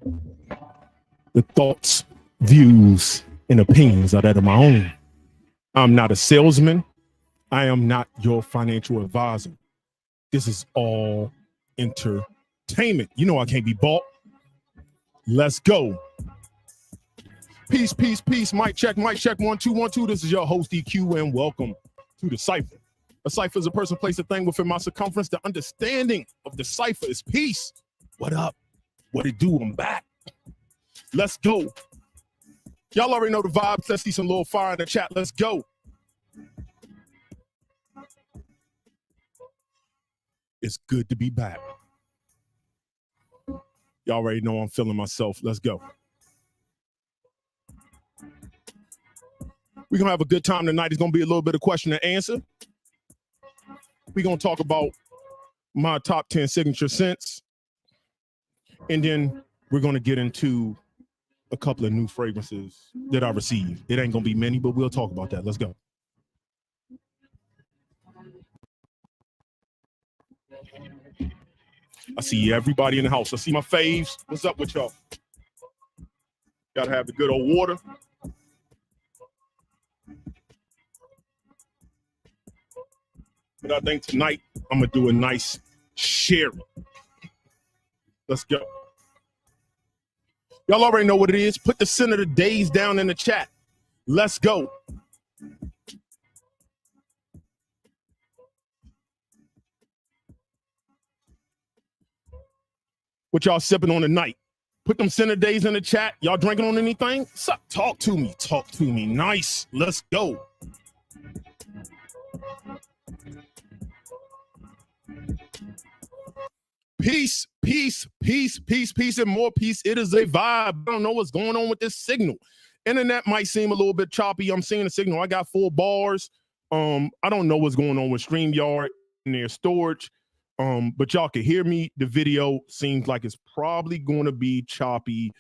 The thoughts, views, and opinions are that of my own. I'm not a salesman. I am not your financial advisor. This is all entertainment. You know I can't be bought. Let's go. Peace, peace, peace. Mic check, 1, 2, 1, 2. This is your host, EQ, and welcome to the Cipher. A cipher is a person, place, a thing within my circumference. The understanding of the cipher is peace. What up? What it do? I'm back. Let's go. Y'all already know the vibes. Let's see some little fire in the chat. Let's go. It's good to be back. Y'all already know I'm feeling myself. Let's go. We're going to have a good time tonight. It's going to be a little bit of question and answer. We're going to talk about my top 10 signature scents. And then we're going to get into a couple of new fragrances that I received. It ain't going to be many, but we'll talk about that. Let's go. I see everybody in the house. I see my faves. What's up with y'all? Got to have the good old water. But I think tonight I'm going to do a nice sharing. Let's go. Y'all already know what it is. Put the scent of the days down in the chat. Let's go. What y'all sipping on tonight? Put them scent of days in the chat. Y'all drinking on anything? Sup? Talk to me. Talk to me. Nice. Let's go. Peace, peace, peace, peace, peace, and more peace. It is a vibe. I don't know what's going on with this signal. Internet might seem a little bit choppy. I'm seeing the signal. I got 4 bars. I don't know what's going on with StreamYard and their storage. But y'all can hear me. The video seems like it's probably going to be choppy.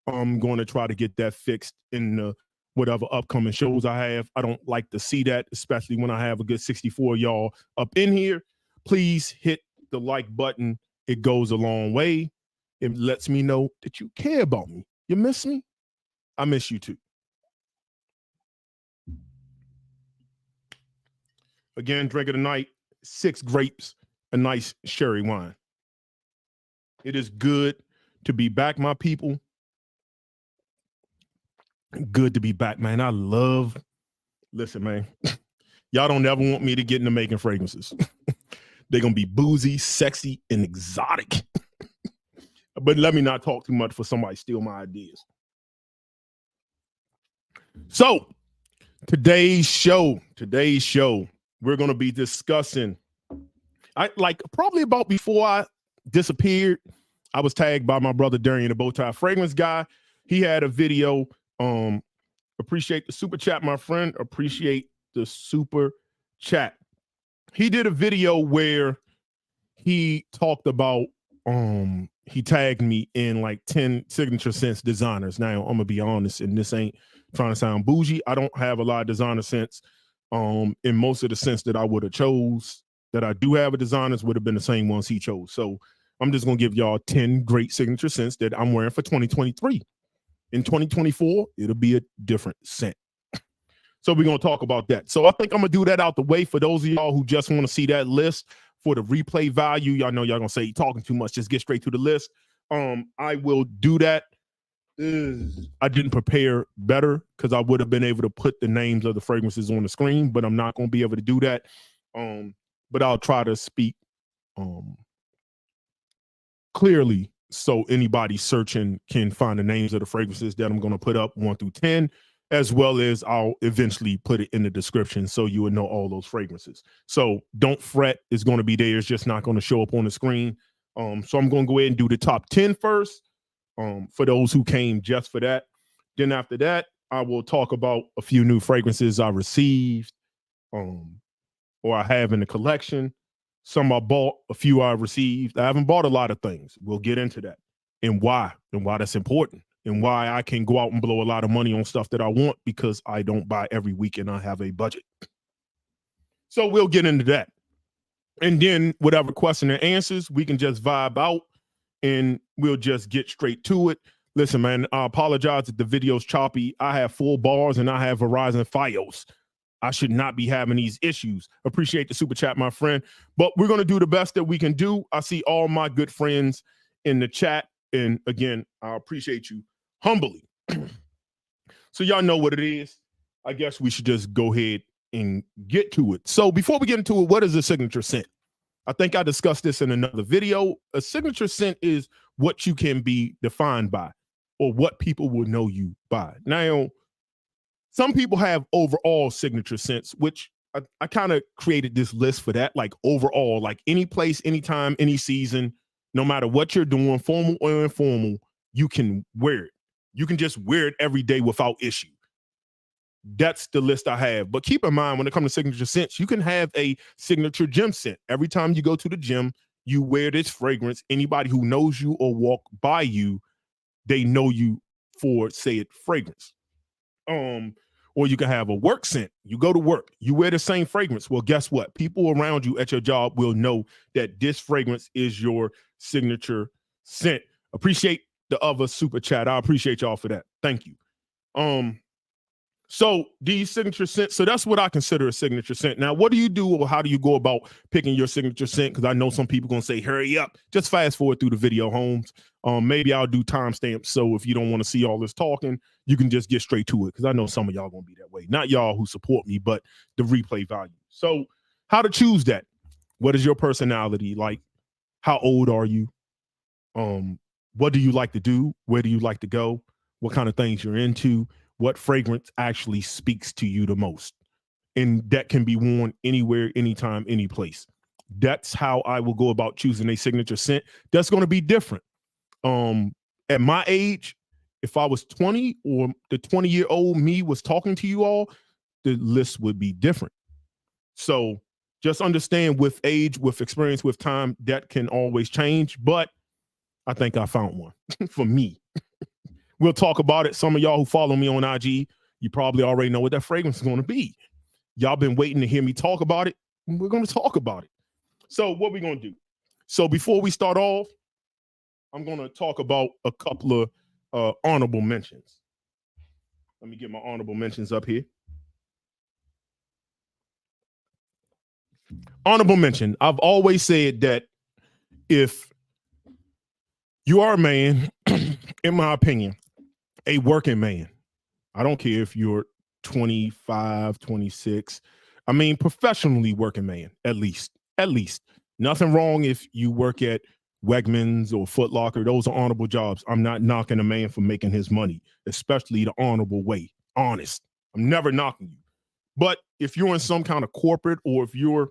I'm going to try to get that fixed in the whatever upcoming shows I have. I don't like to see that, especially when I have a good 64 of y'all up in here. Please hit the like button. It goes a long way. It lets me know that you care about me. You miss me? I miss you too. Again, drink of the night, 6 grapes, a nice sherry wine. It is good to be back, my people. Good to be back, man. Listen, man, y'all don't ever want me to get into making fragrances. They're going to be boozy, sexy, and exotic. But let me not talk too much for somebody to steal my ideas. So, today's show, we're going to be discussing, probably about before I disappeared, I was tagged by my brother Darian, the Bowtie Fragrance Guy. He had a video. Appreciate the super chat, my friend. Appreciate the super chat. He did a video where he talked about, he tagged me in like 10 signature scents designers. Now, I'm going to be honest, and this ain't trying to sound bougie. I don't have a lot of designer scents. In most of the scents that I would have chose, that I do have a designers, would have been the same ones he chose. So I'm just going to give y'all 10 great signature scents that I'm wearing for 2023. In 2024, it'll be a different scent. So we're going to talk about that. So I think I'm going to do that out the way for those of y'all who just want to see that list for the replay value. Y'all know y'all going to say, talking too much, just get straight to the list. I will do that. I didn't prepare better because I would have been able to put the names of the fragrances on the screen, but I'm not going to be able to do that. But I'll try to speak clearly so anybody searching can find the names of the fragrances that I'm going to put up 1 through 10. As well as I'll eventually put it in the description so you would know all those fragrances. So don't fret. It's going to be there. It's just not going to show up on the screen. So I'm going to go ahead and do the top 10 first for those who came just for that. Then after that, I will talk about a few new fragrances I received or I have in the collection. Some I bought, a few I received. I haven't bought a lot of things. We'll get into that and why that's important. And why I can go out and blow a lot of money on stuff that I want because I don't buy every week and I have a budget. So we'll get into that. And then whatever question and answers, we can just vibe out and we'll just get straight to it. Listen, man, I apologize if the video's choppy. I have full bars and I have Verizon Fios. I should not be having these issues. Appreciate the super chat, my friend. But we're going to do the best that we can do. I see all my good friends in the chat. And again, I appreciate you humbly. So y'all know what it is. I guess we should just go ahead and get to it. So before we get into it, what is a signature scent? I think I discussed this in another video. A signature scent is what you can be defined by or what people will know you by. Now, some people have overall signature scents, which I kind of created this list for that, like overall, like any place, anytime, any season, no matter what you're doing, formal or informal, you can wear it. You can just wear it every day without issue. That's the list I have. But keep in mind, when it comes to signature scents, you can have a signature gym scent. Every time you go to the gym, you wear this fragrance. Anybody who knows you or walk by you, they know you for, say it, fragrance. Or you can have a work scent. You go to work, you wear the same fragrance. Well, guess what? People around you at your job will know that this fragrance is your signature scent. Appreciate the other super chat. I appreciate y'all for that. Thank you. So these signature scents, so that's what I consider a signature scent. Now, what do you do or how do you go about picking your signature scent? Because I know some people going to say, hurry up. Just fast forward through the video, Holmes. Maybe I'll do timestamps. So if you don't want to see all this talking, you can just get straight to it. Because I know some of y'all going to be that way. Not y'all who support me, but the replay value. So how to choose that? What is your personality? Like, how old are you? What do you like to do? Where do you like to go? What kind of things you're into? What fragrance actually speaks to you the most? And that can be worn anywhere, anytime, any place. That's how I will go about choosing a signature scent. That's going to be different. At my age, if I was 20 or the 20-year-old me was talking to you all, the list would be different. So just understand with age, with experience, with time, that can always change. But I think I found one for me. We'll talk about it. Some of y'all who follow me on IG, you probably already know what that fragrance is going to be. Y'all been waiting to hear me talk about it. We're going to talk about it. So what we going to do? So before we start off, I'm going to talk about a couple of honorable mentions. Let me get my honorable mentions up here. Honorable mention. I've always said that if you are a man, in my opinion, a working man, I don't care if you're 25, 26. I mean, professionally working man, at least. Nothing wrong if you work at Wegmans or Foot Locker. Those are honorable jobs. I'm not knocking a man for making his money, especially the honorable way. Honest. I'm never knocking you. But if you're in some kind of corporate or if you're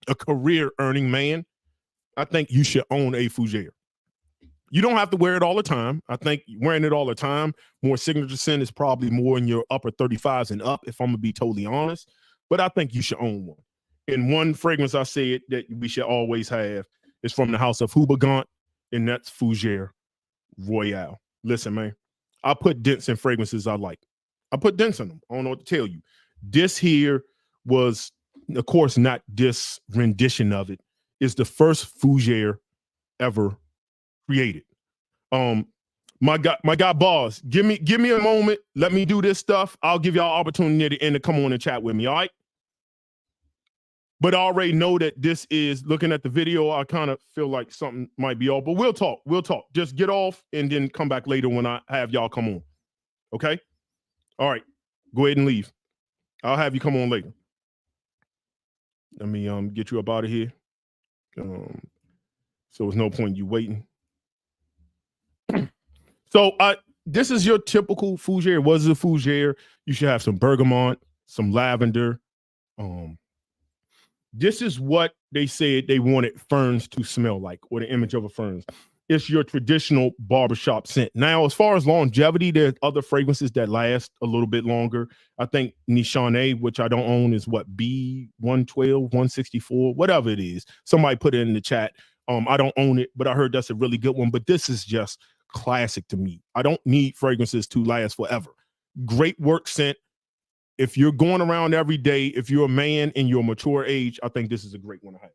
a career earning man, I think you should own a fougere. You don't have to wear it all the time. I think wearing it all the time, more signature scent is probably more in your upper 35s and up, if I'm going to be totally honest. But I think you should own one. And one fragrance I said that we should always have is from the house of Hubagant, and that's Fougere Royal. Listen, man, I put dents in fragrances I like. I put dents in them. I don't know what to tell you. This here was, of course, not this rendition of it. It's the first Fougere ever created. My guy Boss, give me a moment. Let me do this stuff. I'll give y'all opportunity at the end to come on and chat with me. All right. But I already know that this is, looking at the video, I kind of feel like something might be off, but we'll talk. Just get off and then come back later when I have y'all come on. Okay. All right. Go ahead and leave. I'll have you come on later. Let me get you up out of here. So there's no point you waiting. So this is your typical fougere. What is a fougere? You should have some bergamot, some lavender. This is what they said they wanted ferns to smell like, or the image of a ferns. It's your traditional barbershop scent. Now, as far as longevity, there's other fragrances that last a little bit longer. I think Nishane, which I don't own, is what, B112, 164, whatever it is. Somebody put it in the chat. I don't own it, but I heard that's a really good one. But this is just classic to me. I don't need fragrances to last forever. Great work scent. If you're going around every day, if you're a man in your mature age, I think this is a great one to have.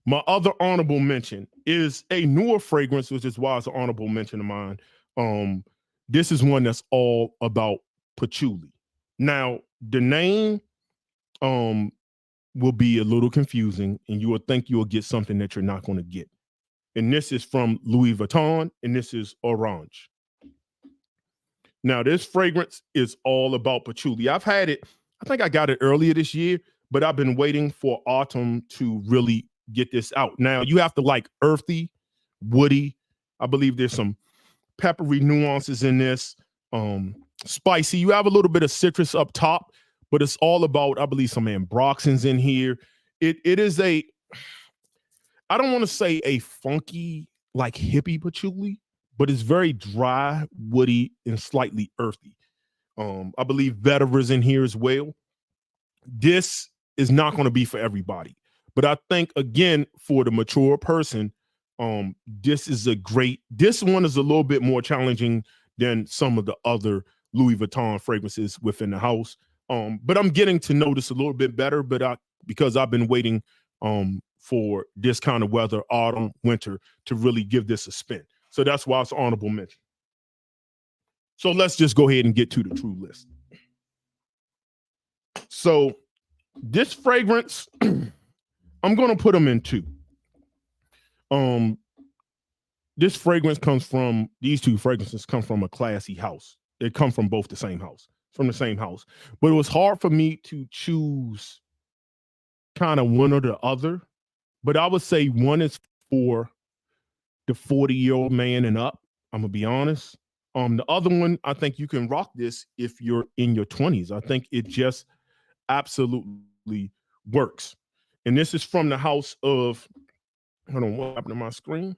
My other honorable mention is a newer fragrance, which is why it's an honorable mention of mine. This is one that's all about patchouli. Now, the name will be a little confusing, and you will think you will get something that you're not going to get. And this is from Louis Vuitton, and this is Orange. Now, this fragrance is all about patchouli. I've had it, I think I got it earlier this year, but I've been waiting for autumn to really get this out. Now, you have to like earthy, woody. I believe there's some peppery nuances in this. Spicy. You have a little bit of citrus up top, but it's all about, I believe, some ambroxans in here. It is a, I don't want to say a funky, like hippie patchouli, but it's very dry, woody, and slightly earthy. I believe vetiver's in here as well. This is not going to be for everybody, but I think, again, for the mature person, this is a great, this one is a little bit more challenging than some of the other Louis Vuitton fragrances within the house. But I'm getting to know this a little bit better, but because I've been waiting for this kind of weather, autumn, winter, to really give this a spin. So that's why it's honorable mention. So let's just go ahead and get to the true list. So this fragrance, I'm going to put them in two. This fragrance comes from, these two fragrances come from a classy house. They come from both the same house, from the same house. But it was hard for me to choose kind of one or the other. But I would say one is for the 40-year-old man and up. I'm going to be honest. The other one, I think you can rock this if you're in your 20s. I think it just absolutely works. And this is from the house of, hold on, what happened to my screen?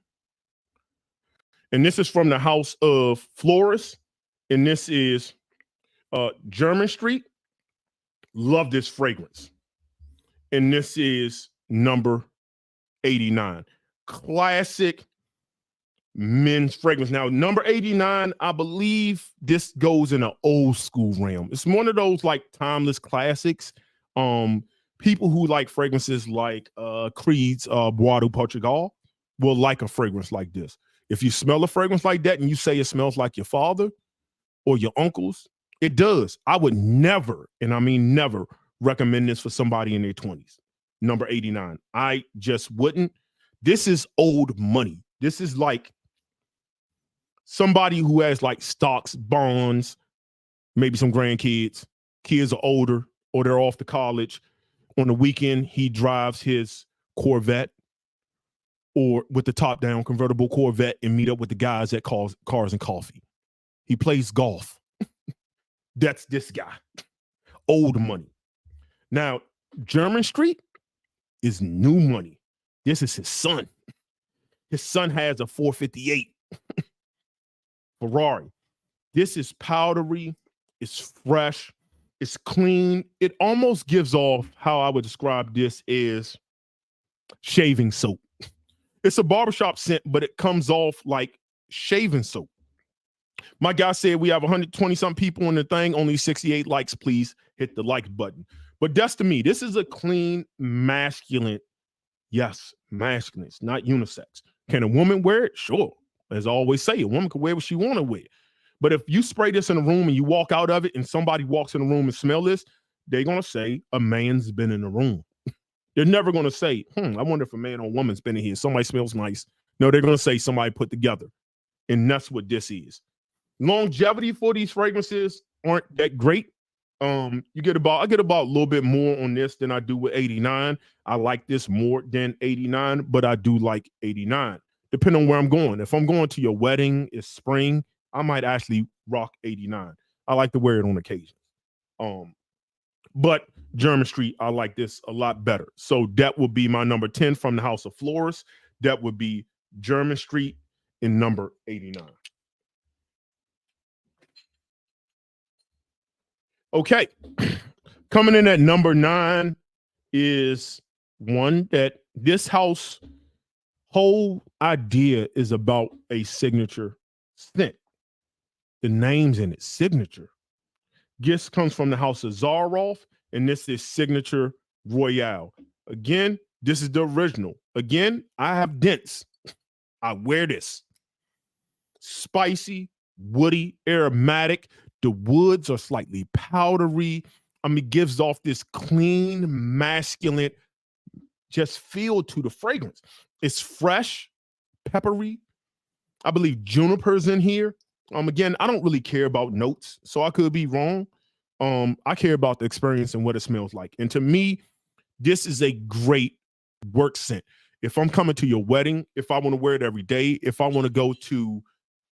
And this is from the house of Florist. And this is German Street. Love this fragrance. And this is number 89. Classic men's fragrance. Now, number 89, I believe this goes in an old school realm. It's one of those like timeless classics. People who like fragrances like Creed's Bois de Portugal will like a fragrance like this. If you smell a fragrance like that and you say it smells like your father or your uncles, it does. I would never, and I mean never, recommend this for somebody in their 20s. Number 89. I just wouldn't. This is old money. This is like somebody who has like stocks, bonds, maybe some grandkids. Kids are older or they're off to college. On the weekend, he drives his Corvette or with the top down convertible Corvette and meet up with the guys at Cars and Coffee. He plays golf. That's this guy. Old money. Now, German Street is new money. This is his son. His son has a 458 Ferrari. This is powdery. It's fresh. It's clean. It almost gives off how I would describe this as shaving soap. It's a barbershop scent, but it comes off like shaving soap. My guy said we have 120-something people in the thing, only 68 likes. Please hit the like button. But that's to me. This is a clean, masculine. Yes, masculine. It's not unisex. Can a woman wear it? Sure. As I always say, a woman can wear what she want to wear. But if you spray this in a room and you walk out of it and somebody walks in the room and smell this, they're going to say a man's been in the room. They're never going to say, I wonder if a man or woman's been in here. Somebody smells nice. No, they're going to say somebody put together. And that's what this is. Longevity for these fragrances aren't that great. I get about a little bit more on this than I do with 89. I like this more than 89, but I do like 89. Depending on where I'm going. If I'm going to your wedding, it's spring, I might actually rock 89. I like to wear it on occasion. But German Street, I like this a lot better. So that would be my number 10 from the House of Florist. That would be German Street in number 89. Okay. Coming in at number 9 is one that this house whole idea is about a signature scent. The name's in it, signature. This comes from the house of Zaharoff, and this is Signature Royal. Again, This is the original. Again, I have dents. I wear this. Spicy, woody, aromatic. The woods are slightly powdery. I mean, it gives off this clean, masculine, just feel to the fragrance. It's fresh, peppery. I believe juniper's in here. Again, I don't really care about notes, so I could be wrong. I care about the experience and what it smells like. And to me, this is a great work scent. If I'm coming to your wedding, if I want to wear it every day, if I want to go to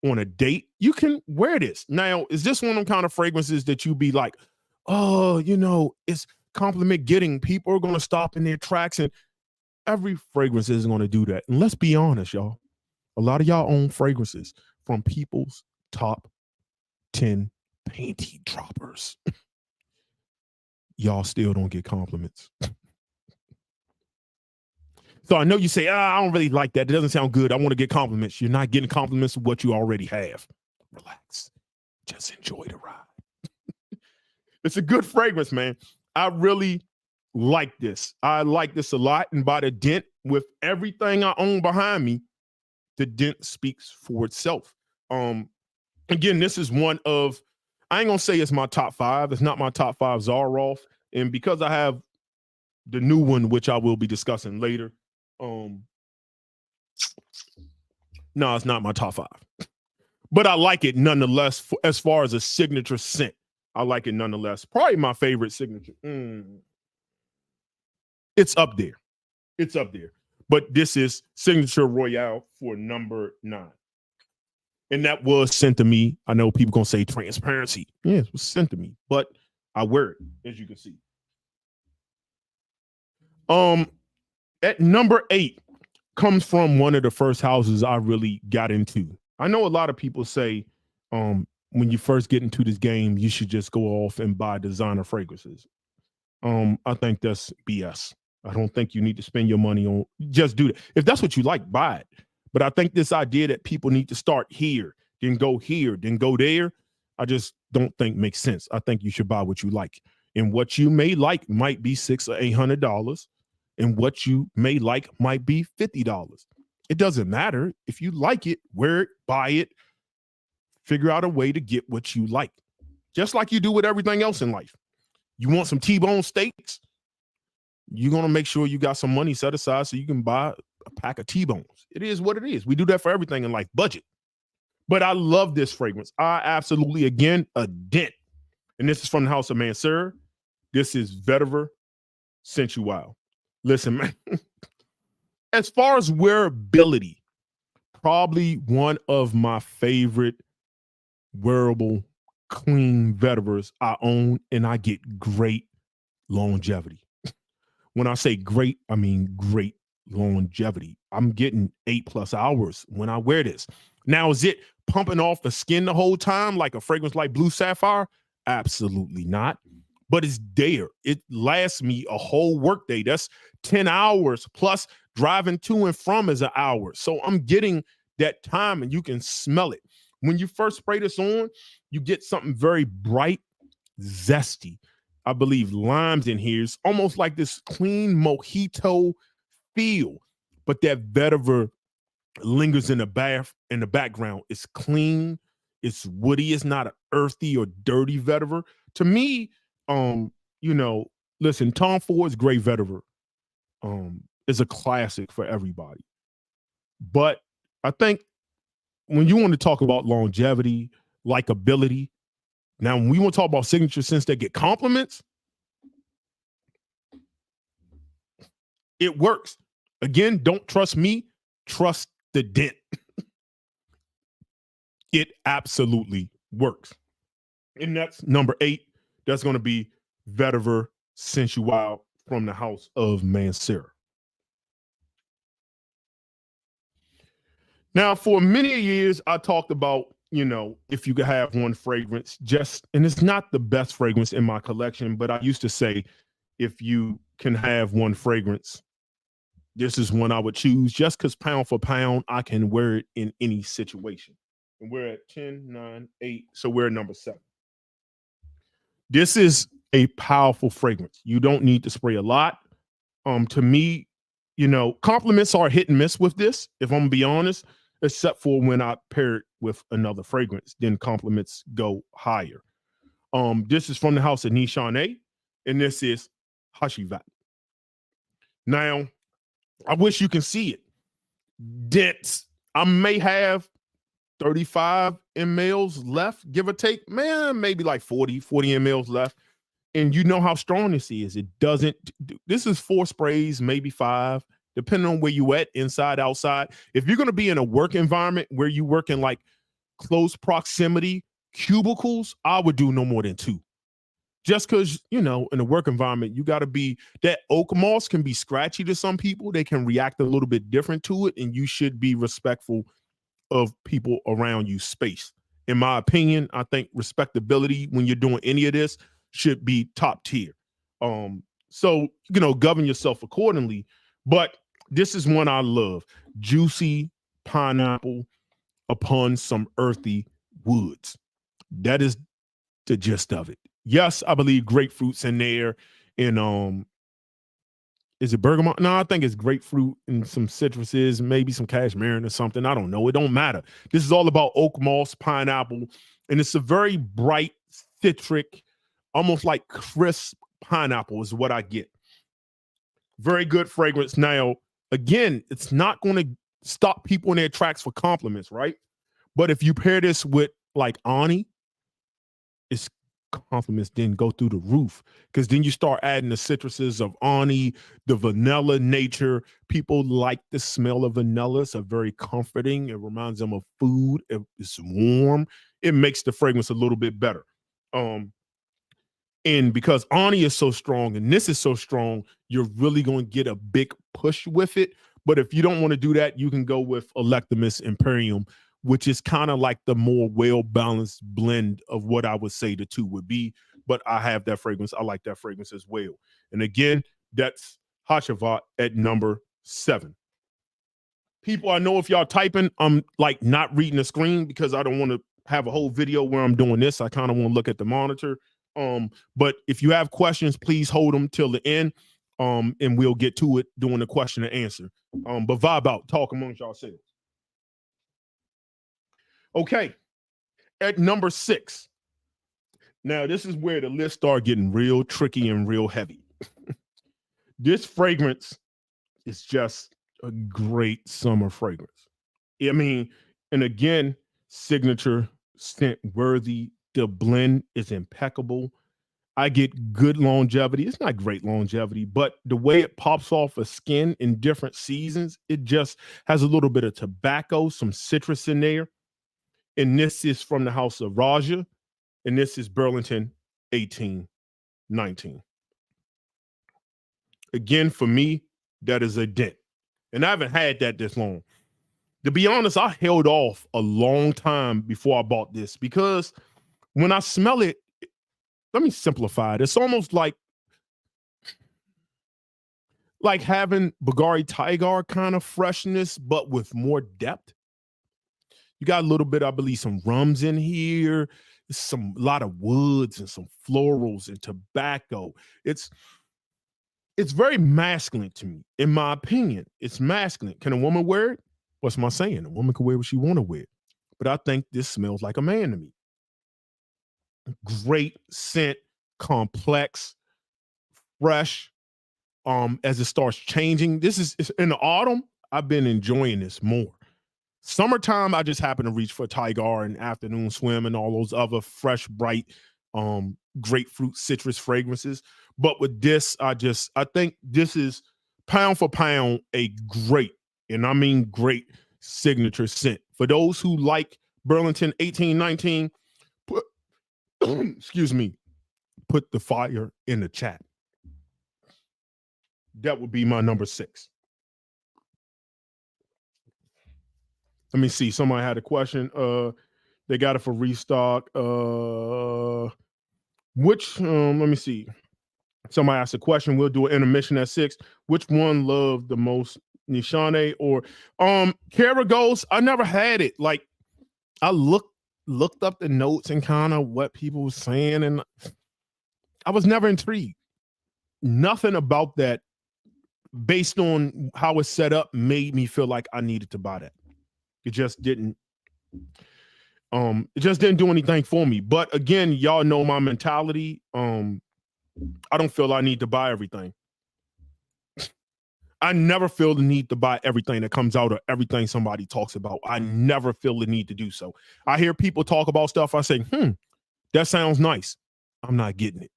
on a date, you can wear this. Now, is this one of them kind of fragrances that you be like, oh, you know, it's compliment getting. People are going to stop in their tracks, and every fragrance isn't going to do that. And let's be honest, y'all. A lot of y'all own fragrances from people's top 10 panty droppers. Y'all still don't get compliments. So I know you say, I don't really like that. It doesn't sound good. I want to get compliments. You're not getting compliments of what you already have. Relax. Just enjoy the ride. It's a good fragrance, man. I really like this. I like this a lot. And by the dent, with everything I own behind me, the dent speaks for itself. Again, this is one of, I ain't going to say it's my top 5. It's not my top 5 Zaharoff. And because I have the new one, which I will be discussing later, no, it's not my top 5. But I like it nonetheless. As far as a signature scent, I like it nonetheless. Probably my favorite signature. It's up there. It's up there. But this is Signature Royal for number 9. And that was sent to me. I know people going to say transparency. Yeah, it was sent to me. But I wear it, as you can see. At number 8 comes from one of the first houses I really got into. I know a lot of people say when you first get into this game, you should just go off and buy designer fragrances. I think that's BS. I don't think you need to spend your money on, just do that. If that's what you like, buy it. But I think this idea that people need to start here, then go here, then go there, I just don't think makes sense. I think you should buy what you like. And what you may like might be $600 or $800. And what you may like might be $50. It doesn't matter. If you like it, wear it, buy it, figure out a way to get what you like. Just like you do with everything else in life. You want some T-bone steaks? You're going to make sure you got some money set aside so you can buy a pack of T-bones. It is what it is. We do that for everything in life, budget. But I love this fragrance. I absolutely, again, a dent. And this is from the house of Mancera. This is Vetiver Sensual. Listen, man, as far as wearability, probably one of my favorite wearable clean vetivers I own, and I get great longevity. When I say great, I mean great longevity. I'm getting 8+ hours when I wear this. Now, is it pumping off the skin the whole time like a fragrance like Blue Sapphire? Absolutely not. But it's there. It lasts me a whole workday. That's 10 hours plus driving to and from is an hour. So I'm getting that time, and you can smell it. When you first spray this on, you get something very bright, zesty. I believe limes in here. It's almost like this clean mojito feel, but that vetiver lingers in the background. It's clean, it's woody, it's not an earthy or dirty vetiver. To me, you know, listen, Tom Ford's Great Vetiver is a classic for everybody. But I think when you want to talk about longevity, likability, now when we want to talk about signature scents that get compliments, it works. Again, don't trust me, trust the dent. It absolutely works. And that's number 8. That's going to be Vetiver Sensual from the house of Mancera. Now, for many years, I talked about, you know, if you could have one fragrance, and it's not the best fragrance in my collection, but I used to say, if you can have one fragrance, this is one I would choose, just because pound for pound, I can wear it in any situation. And we're at 10, 9, 8, so we're at number 7. This is a powerful fragrance. You don't need to spray a lot. To me, compliments are hit and miss with this, if I'm gonna be honest, except for when I pair it with another fragrance, then compliments go higher. This is from the house of Nishane, and this is Hacivat. Now, I wish you can see it. Dense. I may have 35 mLs left, give or take. Man, maybe like 40 mLs left. And you know how strong this is. It doesn't, this is 4 sprays, maybe 5, depending on where you at, inside, outside. If you're going to be in a work environment where you work in like close proximity cubicles, I would do no more than 2. Just because, in a work environment, you got to be, that oak moss can be scratchy to some people. They can react a little bit different to it, and you should be respectful of people around you space. In my opinion, I think respectability when you're doing any of this should be top tier. So, govern yourself accordingly. But this is one I love. Juicy pineapple upon some earthy woods. That is the gist of it. Yes, I believe grapefruit's in there. And is it bergamot? No, I think it's grapefruit and some citruses, maybe some cashmere or something. I don't know. It don't matter. This is all about oak moss, pineapple, and it's a very bright, citric, almost like crisp pineapple is what I get. Very good fragrance. Now, again, it's not going to stop people in their tracks for compliments, right? But if you pair this with like Ani, it's compliments then go through the roof, because then you start adding the citruses of Ani, the vanilla nature. People like the smell of vanilla. It's very comforting. It reminds them of food. It's warm. It makes the fragrance a little bit better. And because Ani is so strong and this is so strong, you're really going to get a big push with it. But if you don't want to do that, you can go with Electimus Imperium, which is kind of like the more well-balanced blend of what I would say the two would be. But I have that fragrance. I like that fragrance as well. And again, that's Hacivat at number 7. People, I know if y'all typing, I'm like not reading the screen because I don't want to have a whole video where I'm doing this. I kind of want to look at the monitor. But if you have questions, please hold them till the end. And we'll get to it during the question and answer. But vibe out, talk amongst yourselves. Okay, at number 6. Now, this is where the list start getting real tricky and real heavy. This fragrance is just a great summer fragrance. I mean, and again, signature scent worthy. The blend is impeccable. I get good longevity. It's not great longevity, but the way it pops off a skin in different seasons, it just has a little bit of tobacco, some citrus in there. And this is from the house of Raja, and this is Burlington 1819. Again, for me, that is a dent. And I haven't had that this long. To be honest, I held off a long time before I bought this because when I smell it, let me simplify it. It's almost like having Bulgari Tiger kind of freshness, but with more depth. You got a little bit, I believe, some rums in here, a lot of woods and some florals and tobacco. It's very masculine to me, in my opinion. It's masculine. Can a woman wear it? What's my saying? A woman can wear what she want to wear. But I think this smells like a man to me. Great scent, complex, fresh. As it starts changing, this is in the autumn. I've been enjoying this more. Summertime, I just happen to reach for Tiger and Afternoon Swim and all those other fresh, bright, grapefruit citrus fragrances. But with this, I think this is pound for pound a great, and I mean great, signature scent. For those who like Burlington 1819, excuse me, put the fire in the chat. That would be my number 6. Let me see. Somebody had a question. They got it for restock. Let me see. Somebody asked a question. We'll do an intermission at 6. Which one loved the most, Nishane or Caragos? I never had it. Like, I looked up the notes and kind of what people were saying, and I was never intrigued. Nothing about that based on how it's set up, made me feel like I needed to buy that. It just didn't do anything for me. But again, y'all know my mentality. I don't feel I need to buy everything. I never feel the need to buy everything that comes out or everything somebody talks about. I never feel the need to do so. I hear people talk about stuff. I say, that sounds nice. I'm not getting it.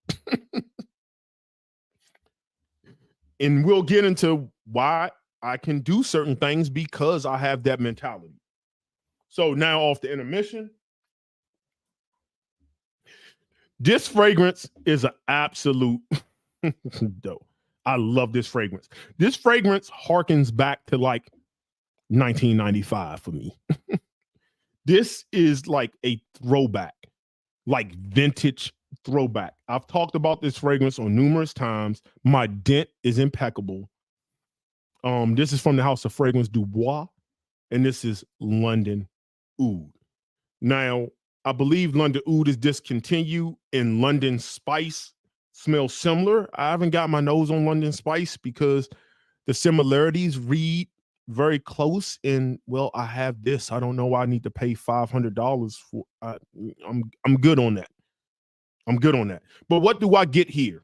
And we'll get into why I can do certain things because I have that mentality. So now off the intermission. This fragrance is an absolute dope. I love this fragrance. This fragrance harkens back to like 1995 for me. This is like a throwback, like vintage throwback. I've talked about this fragrance on numerous times. My dent is impeccable. This is from the house of Fragrance Du Bois, and this is London Oud. Now, I believe London Oud is discontinued, and London Spice smells similar. I haven't got my nose on London Spice because the similarities read very close. And well, I have this. I don't know why I need to pay $500 for. I'm good on that. I'm good on that. But what do I get here?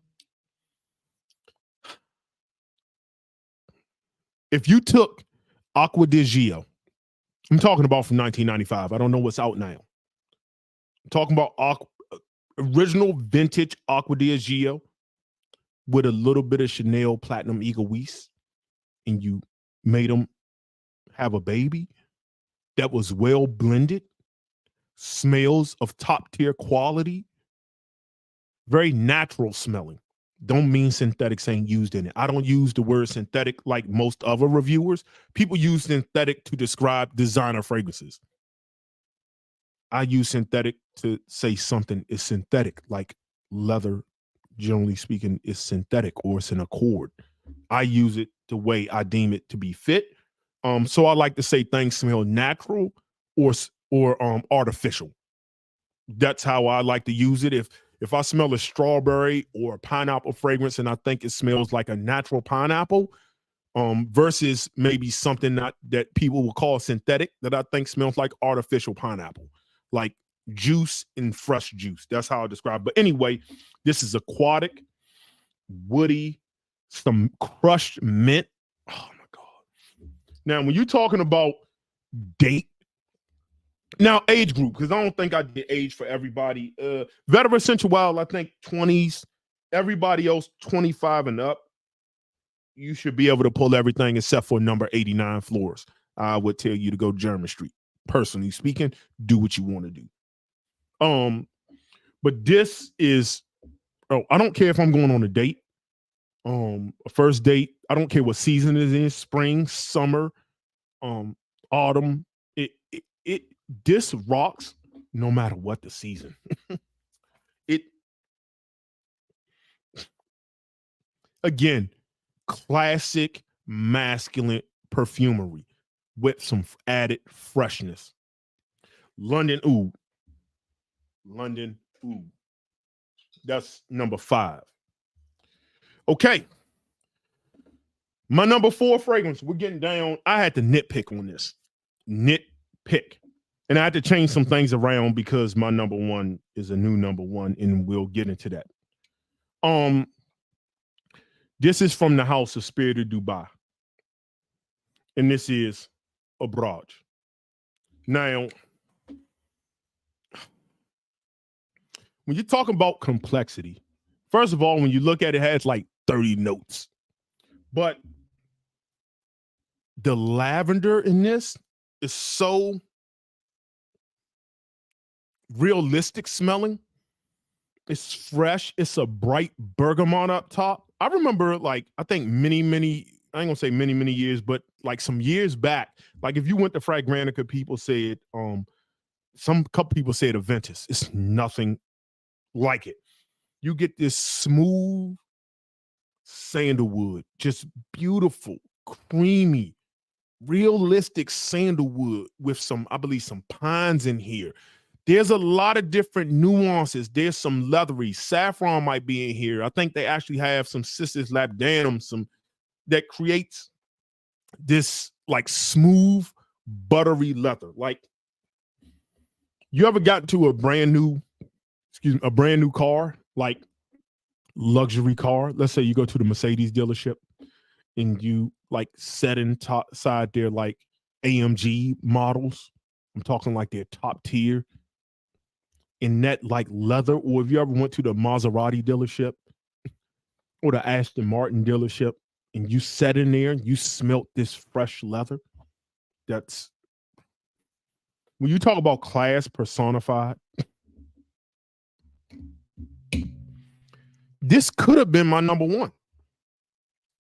If you took Acqua Essenziale, I'm talking about from 1995. I don't know what's out now. I'm talking about original vintage Acqua Essenziale with a little bit of Chanel Platinum Egoist, and you made them have a baby that was well blended, smells of top tier quality, very natural smelling. Don't mean synthetics ain't used in it. I don't use the word synthetic like most other reviewers. People use synthetic to describe designer fragrances. I use synthetic to say something is synthetic, like leather, generally speaking, is synthetic or it's an accord. I use it the way I deem it to be fit. So I like to say things smell natural or artificial. That's how I like to use it. If I smell a strawberry or a pineapple fragrance and I think it smells like a natural pineapple, versus maybe something that people will call synthetic that I think smells like artificial pineapple, like juice and fresh juice. That's how I describe it. But anyway, this is aquatic, woody, some crushed mint. Oh my God. Now, when you're talking about date, now age group, because I don't think I did age for everybody. Veteran Sensual, I think 20s. Everybody else 25 and up. You should be able to pull everything except for number 89 floors. I would tell you to go German Street. Personally speaking, do what you want to do. But this is, I don't care if I'm going on a date. A first date, I don't care what season it is in, spring, summer, autumn. This rocks no matter what the season. Again, classic masculine perfumery with some added freshness. London Oud. London Oud. That's number 5. Okay. My number 4 fragrance. We're getting down. I had to nitpick on this. Nitpick. And I had to change some things around because my number 1 is a new number 1, and we'll get into that. This is from the house of Spirit of Dubai. And this is Azrak. Now, when you're talking about complexity, first of all, when you look at it, it has like 30 notes. But the lavender in this is so realistic smelling. It's fresh. It's a bright bergamot up top. I remember, like, I think many, I ain't gonna say many years, but like some years back, like if you went to Fragrantica, people said, couple people said Aventus. It's nothing like it. You get this smooth sandalwood, just beautiful, creamy, realistic sandalwood with some, I believe, some pines in here. There's a lot of different nuances. There's some leathery. Saffron might be in here. I think they actually have some Cissus labdanum, some that creates this like smooth, buttery leather. Like, you ever got to a brand new car, like luxury car? Let's say you go to the Mercedes dealership and you like set inside their like AMG models. I'm talking like their top tier in that like leather. Or if you ever went to the Maserati dealership or the Aston Martin dealership and you sat in there and you smelt this fresh leather. That's when you talk about class personified. This could have been my number one.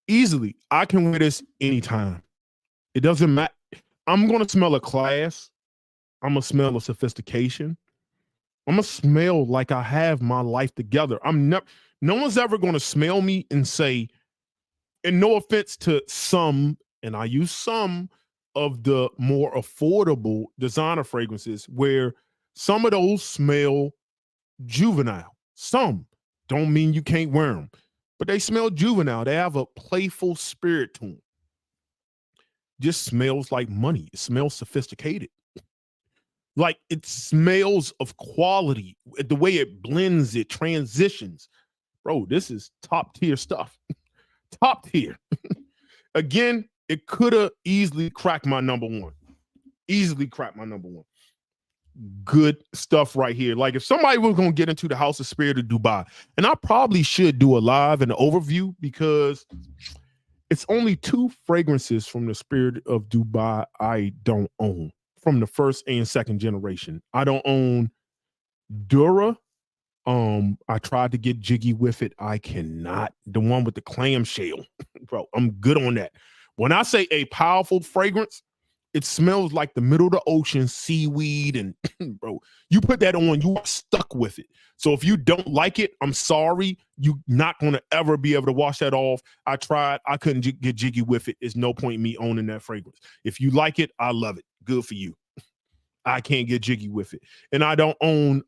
Easily. I can wear this anytime. It doesn't matter. I'm going to smell a class. I'm going to smell a sophistication. I'm going to smell like I have my life together. No one's ever going to smell me and say, and no offense to some, and I use some of the more affordable designer fragrances where some of those smell juvenile. Some don't mean you can't wear them, but they smell juvenile. They have a playful spirit to them. Just smells like money. It smells sophisticated. Like, it smells of quality. The way it blends, it transitions. Bro, this is top tier stuff. Top tier. Again, it could have easily cracked my number one. Easily cracked my number one. Good stuff right here. Like, if somebody was going to get into the House of Spirit of Dubai, and I probably should do a live and an overview because it's only 2 fragrances from the Spirit of Dubai I don't own from the first and second generation. I don't own Dura. I tried to get jiggy with it. I cannot. The one with the clamshell. Bro, I'm good on that. When I say a powerful fragrance, it smells like the middle of the ocean, seaweed, and bro, you put that on, you are stuck with it. So if you don't like it, I'm sorry. You're not going to ever be able to wash that off. I tried. I couldn't get jiggy with it. There's no point in me owning that fragrance. If you like it, I love it. Good for you. I can't get jiggy with it. And I don't own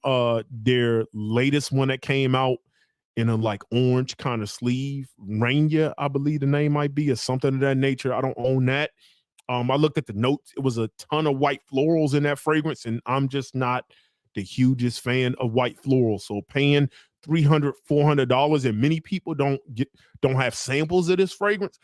their latest one that came out in a like orange kind of sleeve. Rainier, I believe the name might be, or something of that nature. I don't own that. I looked at the notes. It was a ton of white florals in that fragrance, and I'm just not the hugest fan of white florals. So paying $300, $400, and many people don't have samples of this fragrance.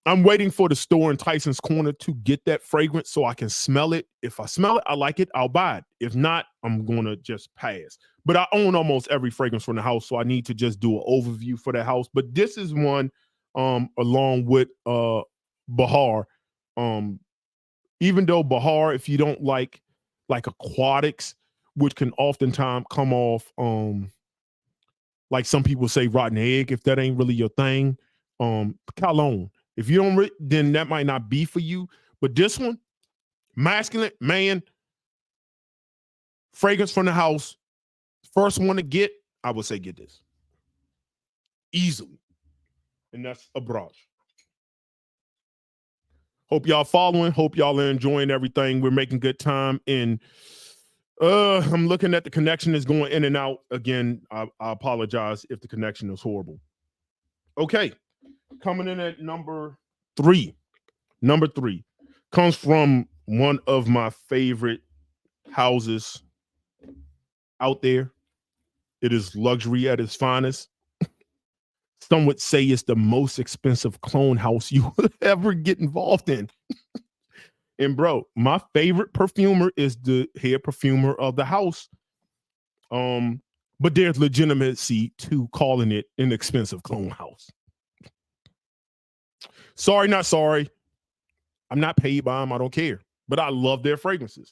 I'm waiting for the store in Tyson's Corner to get that fragrance so I can smell it. If I smell it, I like it, I'll buy it. If not, I'm going to just pass. But I own almost every fragrance from the house, so I need to just do an overview for the house. But this is one along with Bahar. Even though Bahar, if you don't like aquatics, which can oftentimes come off like some people say rotten egg, if that ain't really your thing, cologne. If you don't, then that might not be for you. But this one, masculine, man, fragrance from the house, first one to get, I would say get this. Easily. And that's a brush. Hope y'all following. Hope y'all are enjoying everything. We're making good time. And I'm looking at the connection is going in and out. Again, I apologize if the connection is horrible. Okay. Coming in at number 3. Number 3 comes from one of my favorite houses out there. It is luxury at its finest. Some would say it's the most expensive clone house you would ever get involved in. And bro, my favorite perfumer is the head perfumer of the house. But there's legitimacy to calling it an expensive clone house. Sorry, not sorry. I'm not paid by them. I don't care. But I love their fragrances.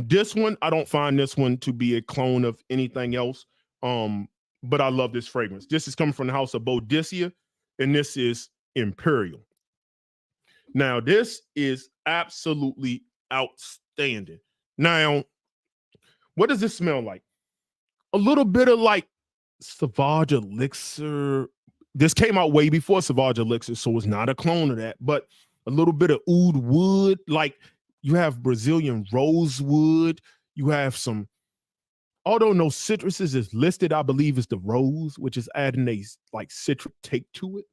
This one, I don't find this one to be a clone of anything else. But I love this fragrance. This is coming from the house of Boadicea, and this is Imperial. Now, this is absolutely outstanding. Now, what does this smell like? A little bit of like Sauvage Elixir. This came out way before Sauvage Elixir, so it's not a clone of that, but a little bit of oud wood. Like, you have Brazilian rosewood. You have some, although no citruses is listed, I believe it's the rose, which is adding a like citric take to it.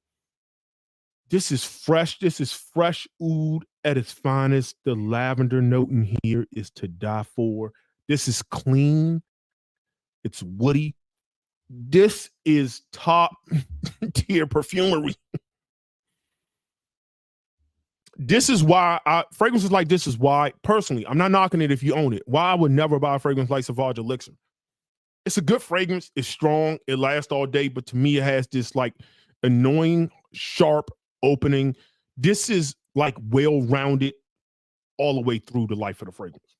This is fresh. This is fresh oud at its finest. The lavender note in here is to die for. This is clean. It's woody. This is top tier perfumery. This is why fragrances like this is why, personally, I'm not knocking it if you own it. Why I would never buy a fragrance like Sauvage Elixir. It's a good fragrance. It's strong. It lasts all day. But to me, it has this like annoying, sharp opening. This is like well-rounded all the way through the life of the fragrance.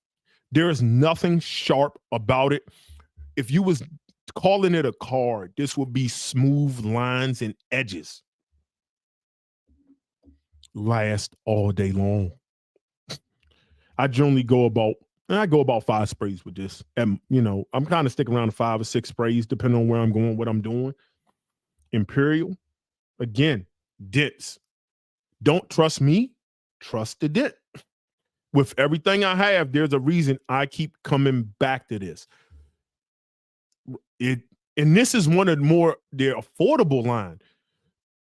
There is nothing sharp about it. If you was calling it a card, this would be smooth lines and edges. Last all day long. I generally go about 5 sprays with this. And, you know, I'm kind of sticking around to 5 or 6 sprays, depending on where I'm going, what I'm doing. Imperial, again, dense. Don't trust me, trust the dent. With everything I have, there's a reason I keep coming back to this. And this is one of their affordable line.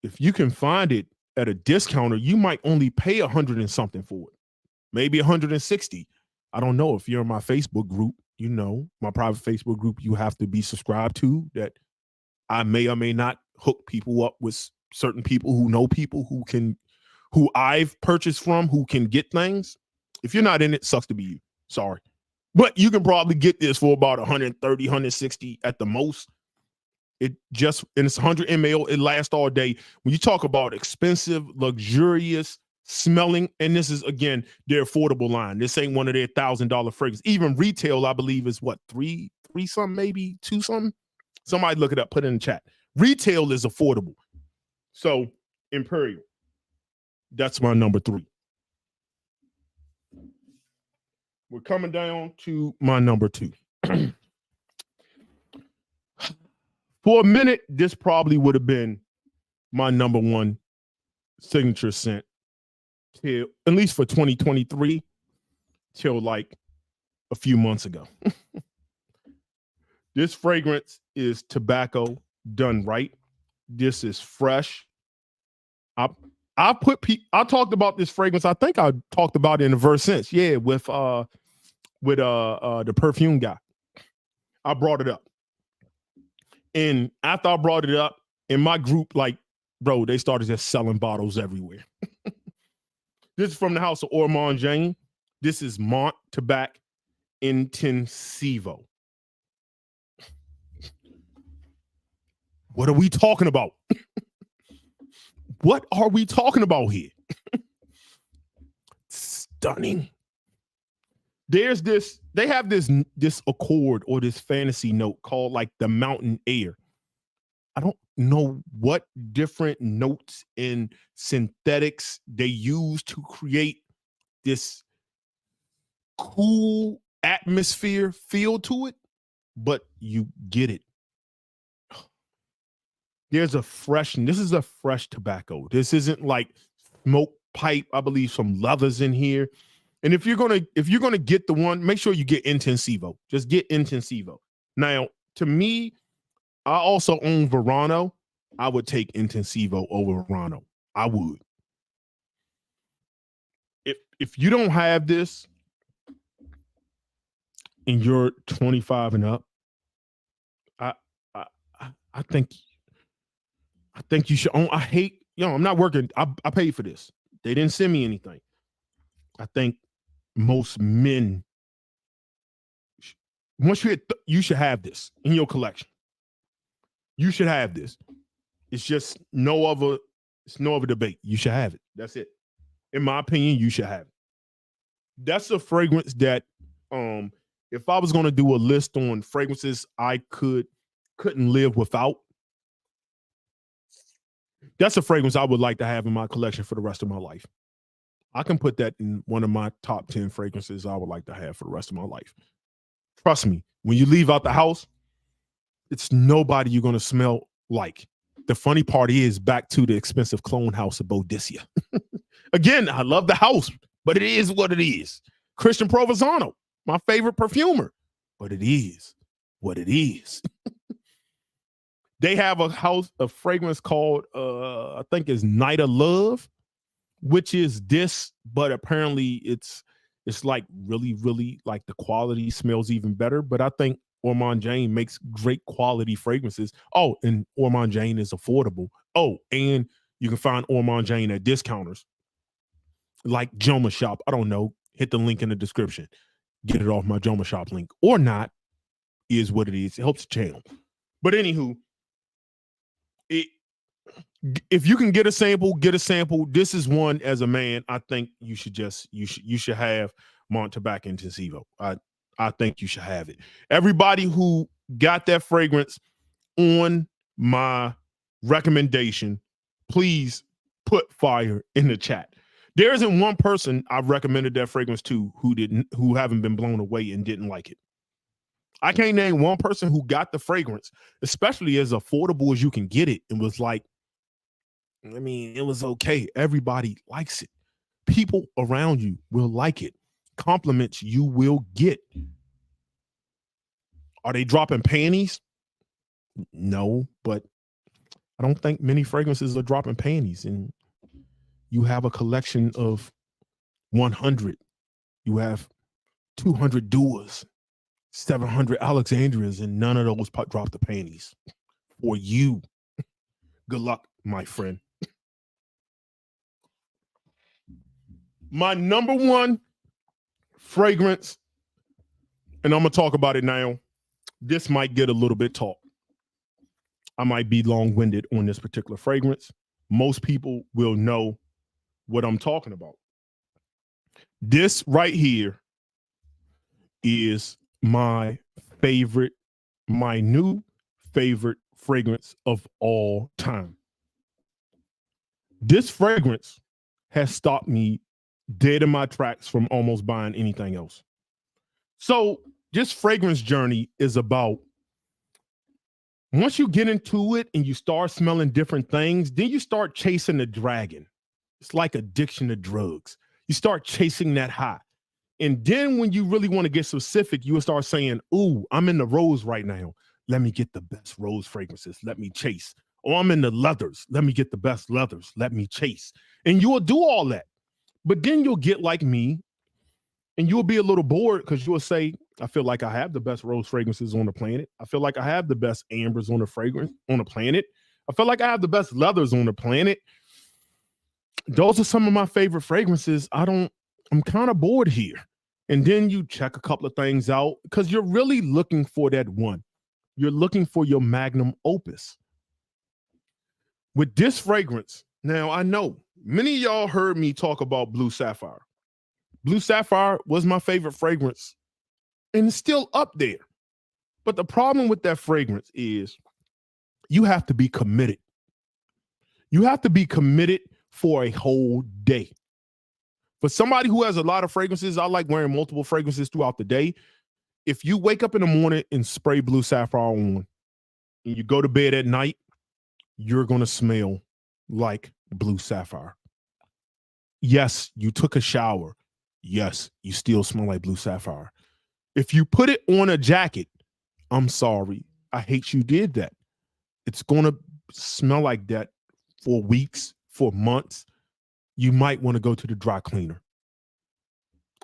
If you can find it at a discounter, you might only pay $100 and something for it. Maybe $160. I don't know. If you're in my Facebook group, you know, my private Facebook group, you have to be subscribed to, that I may or may not hook people up with certain people who know people who I've purchased from, who can get things. If you're not in it, sucks to be you. Sorry. But you can probably get this for about 130, 160 at the most. And it's 100 ml. It lasts all day. When you talk about expensive, luxurious smelling, and this is, again, their affordable line. This ain't one of their $1,000 fragrances. Even retail, I believe, is what, three something, maybe 2 something. Somebody look it up, put it in the chat. Retail is affordable. So Imperial, that's my number 3. We're coming down to my number 2. For a minute, this probably would have been my number 1 signature scent, till, at least for 2023, till like a few months ago. This fragrance is tobacco done right. This is fresh. I talked about this fragrance. I think I talked about it in the verse since. Yeah, with the perfume guy. I brought it up. And after I brought it up, in my group, like, bro, they started just selling bottles everywhere. This is from the house of Ormond Jane. This is Mont Tabac Intensivo. What are we talking about? What are we talking about here? Stunning. There's this, they have this accord or this fantasy note called like the mountain air. I don't know what different notes and synthetics they use to create this cool atmosphere feel to it, but you get it. There's a this is a fresh tobacco. This isn't like smoke pipe. I believe some leathers in here. And if you're gonna get the one, make sure you get Intensivo. Just get Intensivo. Now, to me, I also own Verano. I would take Intensivo over Verano. I would. If you don't have this and you're 25 and up, I think you should own. I'm not working. I paid for this. They didn't send me anything. I think most men, once you hit, you should have this in your collection. You should have this. It's just no other debate. You should have it. That's it. In my opinion, you should have it. That's a fragrance that, if I was going to do a list on fragrances I couldn't live without, that's a fragrance I would like to have in my collection for the rest of my life. I can put that in one of my top 10 fragrances I would like to have for the rest of my life. Trust me, when you leave out the house, it's nobody you're going to smell like. The funny part is, back to the expensive clone house of Boadicea. Again, I love the house, but it is what it is. Christian Provenzano, my favorite perfumer, but it is what it is. They have a fragrance called I think it's Night of Love, which is this, but apparently it's like really, really like the quality smells even better. But I think Ormond Jane makes great quality fragrances. Oh, and Ormond Jane is affordable. Oh, and you can find Ormond Jane at discounters like Joma Shop. I don't know. Hit the link in the description. Get it off my Joma Shop link or not, is what it is. It helps the channel. But anywho, if you can get a sample, get a sample. This is one as a man. I think you should have Monte back Intensivo. I think you should have it. Everybody who got that fragrance on my recommendation, please put fire in the chat. There isn't one person I've recommended that fragrance to who haven't been blown away and didn't like it. I can't name one person who got the fragrance, especially as affordable as you can get it, and was like, I mean, it was okay. Everybody likes it. People around you will like it. Compliments you will get. Are they dropping panties? No, but I don't think many fragrances are dropping panties. And you have a collection of 100. You have 200 Duas, 700 Alexandrias, and none of those drop the panties. For you. Good luck, my friend. My number one fragrance, and I'm going to talk about it now. This might get a little bit talk. I might be long-winded on this particular fragrance. Most people will know what I'm talking about. This right here is my new favorite fragrance of all time. This fragrance has stopped me dead in my tracks from almost buying anything else. So this fragrance journey is about, once you get into it and you start smelling different things, then you start chasing the dragon. It's like addiction to drugs. You start chasing that high. And then when you really want to get specific, you will start saying, ooh, I'm in the rose right now. Let me get the best rose fragrances. Let me chase. Or I'm in the leathers. Let me get the best leathers. Let me chase. And you will do all that. But then you'll get like me, and you'll be a little bored because you'll say, I feel like I have the best rose fragrances on the planet. I feel like I have the best ambers on the planet. I feel like I have the best leathers on the planet. Those are some of my favorite fragrances. I'm kind of bored here. And then you check a couple of things out because you're really looking for that one. You're looking for your magnum opus. With this fragrance, now I know many of y'all heard me talk about Blue Sapphire. Blue Sapphire was my favorite fragrance and it's still up there. But the problem with that fragrance is you have to be committed. You have to be committed for a whole day. For somebody who has a lot of fragrances, I like wearing multiple fragrances throughout the day. If you wake up in the morning and spray Blue Sapphire on and you go to bed at night, you're going to smell like Blue Sapphire. Yes, you took a shower. Yes, you still smell like Blue Sapphire. If you put it on a jacket, I'm sorry. I hate you did that. It's going to smell like that for weeks, for months. You might want to go to the dry cleaner.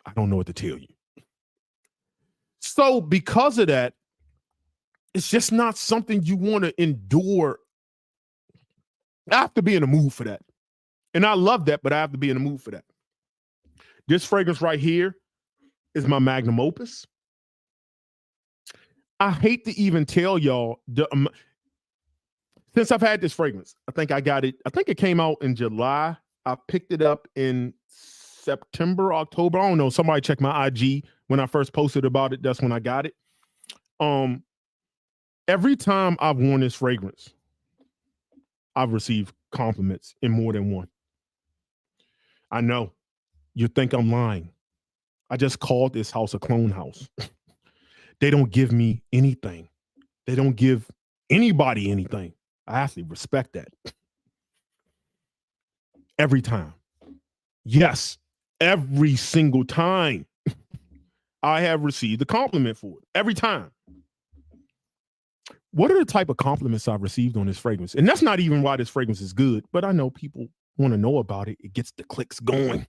I don't know what to tell you. So because of that, it's just not something you want to endure. I have to be in the mood for that. And I love that, but I have to be in the mood for that. This fragrance right here is my magnum opus. I hate to even tell y'all, since I've had this fragrance, I think it came out in July. I picked it up in September, October. I don't know. Somebody check my IG when I first posted about it. That's when I got it. Every time I've worn this fragrance, I've received compliments in more than one. I know you think I'm lying. I just called this house a clone house. They don't give me anything. They don't give anybody anything. I actually respect that. Every time. Yes, every single time I have received a compliment for it. Every time. What are the type of compliments I've received on this fragrance? And that's not even why this fragrance is good, but I know people want to know about it. It gets the clicks going.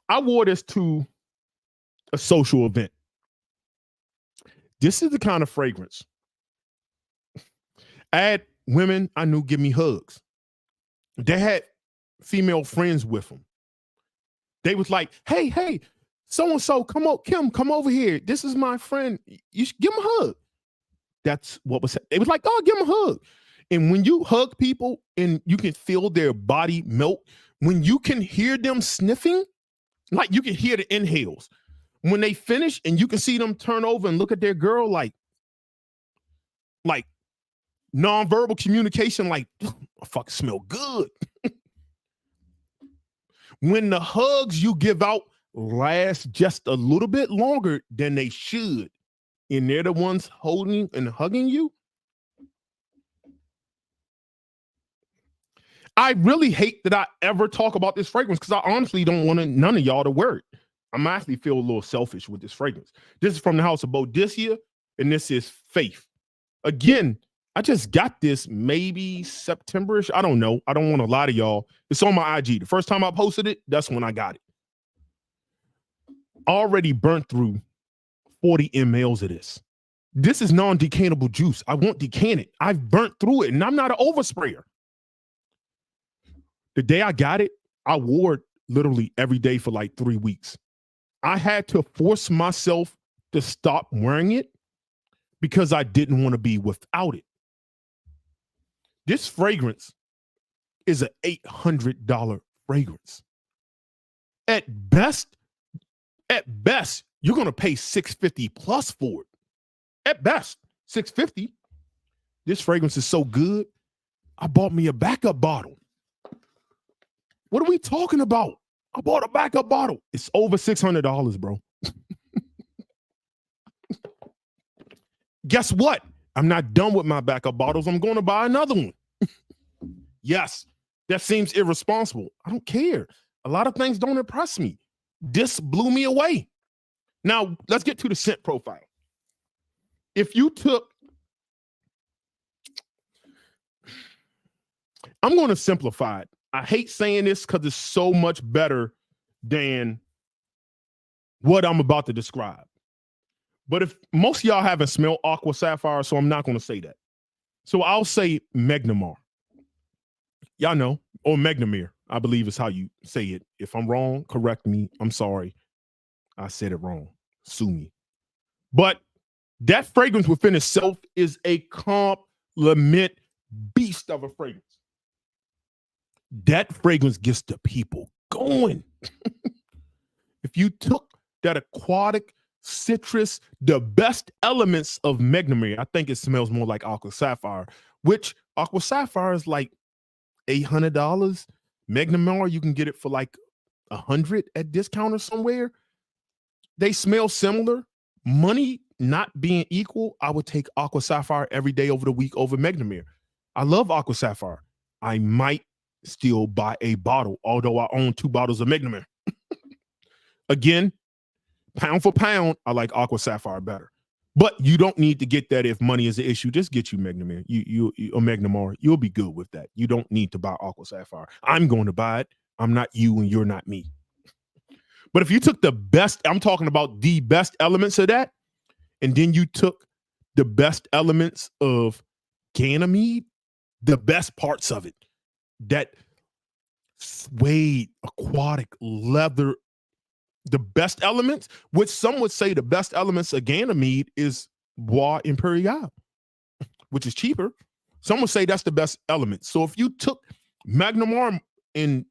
I wore this to a social event. This is the kind of fragrance I had women I knew give me hugs. They had female friends with them. They was like, hey, so-and-so, come on, Kim, come over here. This is my friend. You should give him a hug. That's what was said. They was like, oh, give him a hug. And when you hug people and you can feel their body melt, when you can hear them sniffing, like you can hear the inhales. When they finish and you can see them turn over and look at their girl like nonverbal communication, like, I fucking smell good. When the hugs you give out last just a little bit longer than they should, and they're the ones holding and hugging you, I really hate that I ever talk about this fragrance because I honestly don't want none of y'all to wear it. I'm actually feel a little selfish with this fragrance. This is from the house of Boadicea, and this is Faith. Again, I just got this maybe September-ish. I don't know. I don't want to lie to y'all. It's on my IG. The first time I posted it, that's when I got it. Already burnt through 40 mLs of this. This is non-decantable juice. I won't decant it. I've burnt through it, and I'm not an oversprayer. The day I got it, I wore it literally every day for like 3 weeks. I had to force myself to stop wearing it because I didn't want to be without it. This fragrance is an $800 fragrance. At best, you're going to pay $650 plus for it. At best, $650. This fragrance is so good, I bought me a backup bottle. What are we talking about? I bought a backup bottle. It's over $600, bro. Guess what? I'm not done with my backup bottles. I'm going to buy another one. Yes, that seems irresponsible. I don't care. A lot of things don't impress me. This blew me away. Now, let's get to the scent profile. If you took, I'm going to simplify it. I hate saying this because it's so much better than what I'm about to describe. But if most of y'all haven't smelled Aqua Sapphire, so I'm not going to say that. So I'll say Megnamar. Y'all know, or Megnamir, I believe is how you say it. If I'm wrong, correct me. I'm sorry. I said it wrong. Sue me. But that fragrance within itself is a compliment beast of a fragrance. That fragrance gets the people going. If you took that aquatic citrus, the best elements of Megnamir, I think it smells more like Aqua Sapphire, which Aqua Sapphire is like $800. Megnamir, you can get it for like $100 at discount or somewhere. They smell similar. Money not being equal, I would take Aqua Sapphire every day over the week over Megnamir. I love Aqua Sapphire. I might still buy a bottle, although I own 2 bottles of Megnamir. Again, pound for pound, I like Aqua Sapphire better. But you don't need to get that if money is an issue. Just get you Megnamir. You or Megnamar. You'll be good with that. You don't need to buy Aqua Sapphire. I'm going to buy it. I'm not you and you're not me. But if you took the best, I'm talking about the best elements of that, and then you took the best elements of Ganymede, the best parts of it, that suede, aquatic, leather, the best elements, which some would say the best elements of Ganymede is Bois Imperial, which is cheaper. Some would say that's the best element. So if you took Megnamar and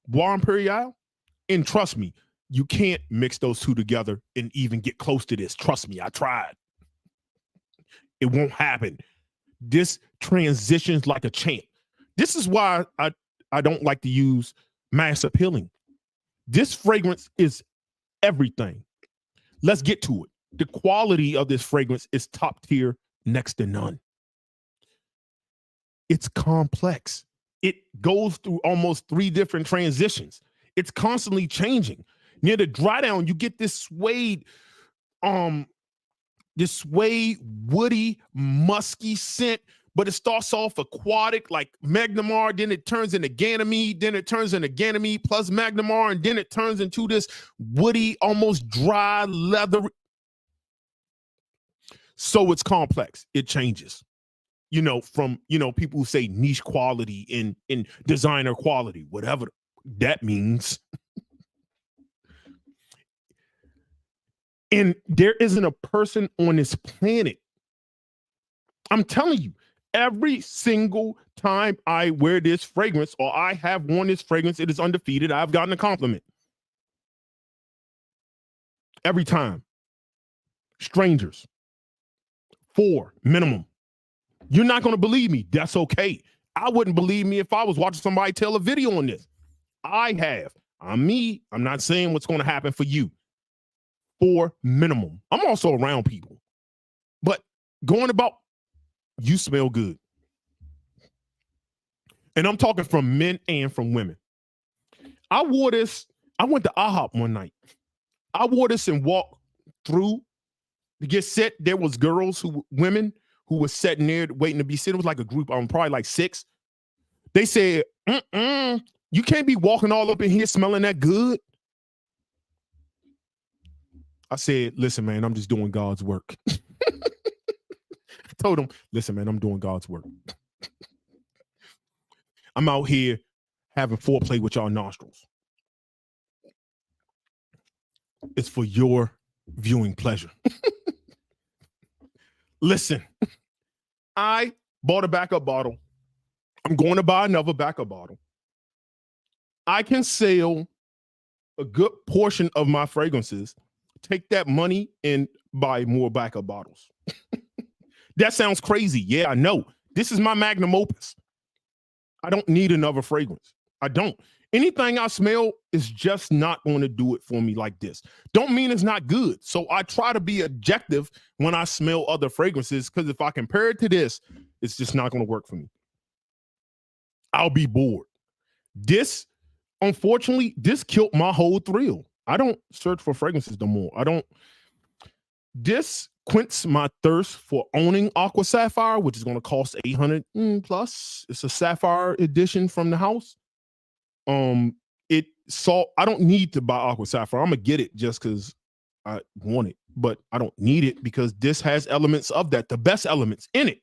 Bois Imperial, and trust me, you can't mix those two together and even get close to this. Trust me, I tried. It won't happen. This transitions like a champ. This is why I don't like to use mass appealing. This fragrance is everything. Let's get to it. The quality of this fragrance is top tier, next to none. It's complex. It goes through almost 3 different transitions. It's constantly changing. Near the dry down, you get this suede this suede, woody, musky scent, but it starts off aquatic like Magnamar, then it turns into Ganymede, then it turns into Ganymede plus Magnamar, and then it turns into this woody, almost dry, leather. So it's complex. It changes, from, people who say niche quality in designer quality, whatever that means. And there isn't a person on this planet, I'm telling you, every single time I wear this fragrance or I have worn this fragrance, it is undefeated. I've gotten a compliment. Every time. Strangers. 4 minimum. You're not going to believe me. That's okay. I wouldn't believe me if I was watching somebody tell a video on this. I have. I'm me. I'm not saying what's going to happen for you. 4 minimum. I'm also around people. But going about, you smell good. And I'm talking from men and from women. I wore this. I went to IHOP one night. I wore this and walked through to get set. There was women who were sitting there waiting to be sitting. It was like a group, probably like 6. They said, you can't be walking all up in here smelling that good. I said, listen, man, I'm just doing God's work. I told them, listen, man, I'm doing God's work. I'm out here having foreplay with y'all nostrils. It's for your viewing pleasure. Listen, I bought a backup bottle. I'm going to buy another backup bottle. I can sell a good portion of my fragrances, take that money and buy more backup bottles. That sounds crazy. Yeah, I know. This is my magnum opus. I don't need another fragrance. I don't. Anything I smell is just not going to do it for me like this. Don't mean it's not good. So I try to be objective when I smell other fragrances, because if I compare it to this, it's just not going to work for me. I'll be bored. This, unfortunately, this killed my whole thrill. I don't search for fragrances no more. This quenches my thirst for owning Aqua Sapphire, which is going to cost $800 plus. It's a Sapphire edition from the house. I don't need to buy Aqua Sapphire. I'm gonna get it just because I want it, but I don't need it because this has elements of that, the best elements in it.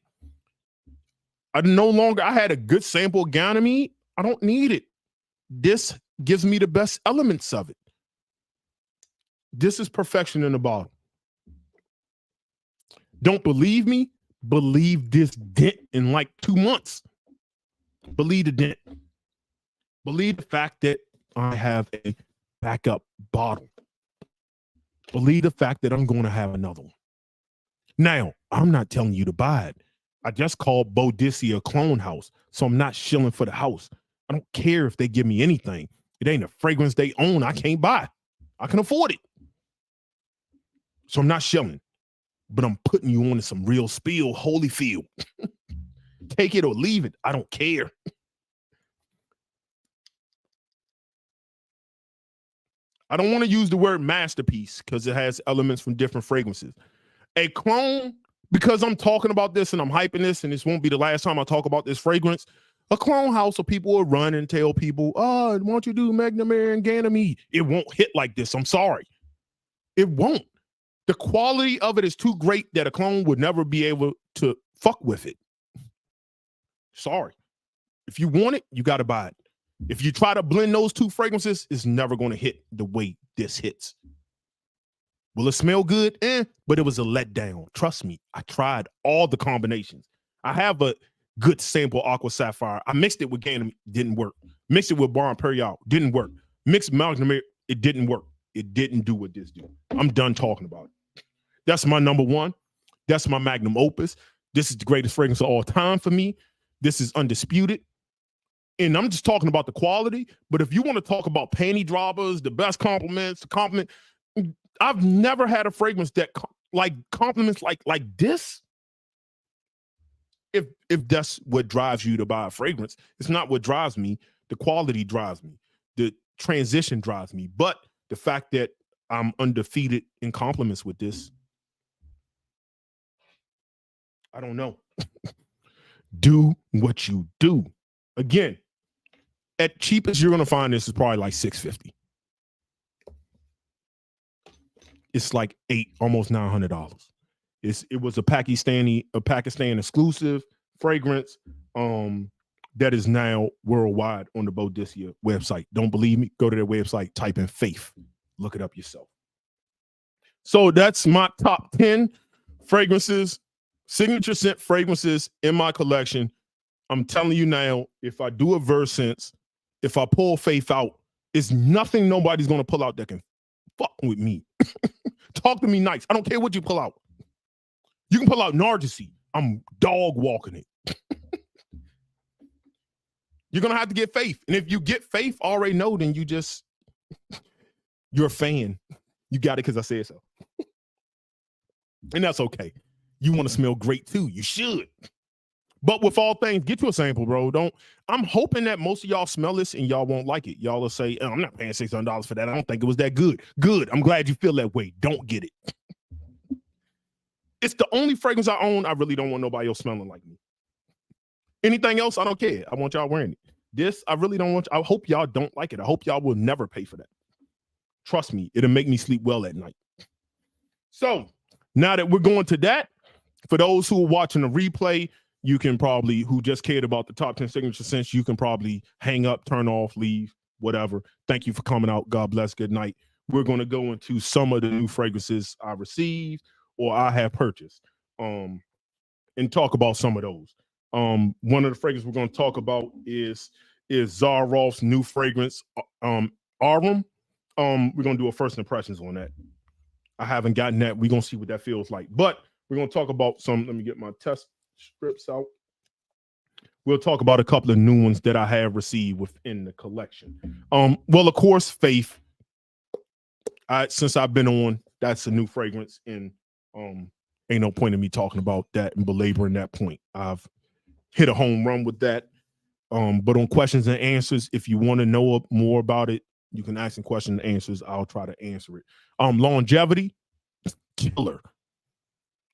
I had a good sample of Ganymede. I don't need it. This gives me the best elements of it. This is perfection in a bottle. Don't believe me? Believe this dent in like 2 months. Believe the dent. Believe the fact that I have a backup bottle. Believe the fact that I'm going to have another one. Now, I'm not telling you to buy it. I just called Boadicea a clone house, so I'm not shilling for the house. I don't care if they give me anything. It ain't a fragrance they own. I can't buy. I can afford it. So I'm not shilling, but I'm putting you on to some real spiel, Holyfield. Take it or leave it. I don't care. I don't want to use the word masterpiece because it has elements from different fragrances. A clone, because I'm talking about this and I'm hyping this, and this won't be the last time I talk about this fragrance. A clone house, so people will run and tell people, why don't you do Magnamar and Ganymede? It won't hit like this. I'm sorry. It won't. The quality of it is too great that a clone would never be able to fuck with it. Sorry. If you want it, you got to buy it. If you try to blend those two fragrances, it's never going to hit the way this hits. Will it smell good? But it was a letdown. Trust me, I tried all the combinations. I have a good sample Aqua Sapphire. I mixed it with Ganymede, didn't work. Mixed it with Bar Imperial, didn't work. Mixed Magnamar, it didn't work. It didn't do what this do. I'm done talking about it. That's my number one. That's my magnum opus. This is the greatest fragrance of all time for me. This is undisputed. And I'm just talking about the quality. But if you want to talk about panty droppers, the best compliments, the compliment, I've never had a fragrance that compliments like this. If that's what drives you to buy a fragrance, it's not what drives me. The quality drives me. The transition drives me. But the fact that I'm undefeated in compliments with this, I don't know. Do what you do. Again, at cheapest, you're going to find this is probably like $650. It's like almost $900. It was a Pakistan exclusive fragrance that is now worldwide on the Boadicea website. Don't believe me? Go to their website, type in Faith, look it up yourself. So that's my top 10 fragrances, signature scent fragrances in my collection. I'm telling you now, if I do a Versence, if I pull Faith out, it's nothing nobody's going to pull out that can fuck with me. Talk to me nice. I don't care what you pull out. You can pull out Narcissi. I'm dog walking it. You're going to have to get Faith. And if you get Faith, already know, then you're a fan. You got it because I said so. And that's okay. You want to smell great too. You should. But with all things, get you a sample, bro. I'm hoping that most of y'all smell this and y'all won't like it. Y'all will say, oh, I'm not paying $600 for that. I don't think it was that good. Good. I'm glad you feel that way. Don't get it. It's the only fragrance I own. I really don't want nobody else smelling like me. Anything else, I don't care. I want y'all wearing it. This, I really don't want. I hope y'all don't like it. I hope y'all will never pay for that. Trust me, it'll make me sleep well at night. So now that we're going to that, for those who are watching the replay, you can probably, who just cared about the top 10 signature scents, you can probably hang up, turn off, leave, whatever. Thank you for coming out. God bless. Good night. We're going to go into some of the new fragrances I received or I have purchased, and talk about some of those. One of the fragrances we're going to talk about is Zaharoff's new fragrance, Arum. We're going to do a first impressions on that. I haven't gotten that. We're going to see what that feels like. But we're going to talk about some, let me get my test strips out. We'll talk about a couple of new ones that I have received within the collection. Well, of course, Faith. Since I've been on, that's a new fragrance, and ain't no point in me talking about that and belaboring that point. I've hit a home run with that. But on questions and answers, if you want to know more about it, you can ask some questions and answers. I'll try to answer it. Longevity, killer.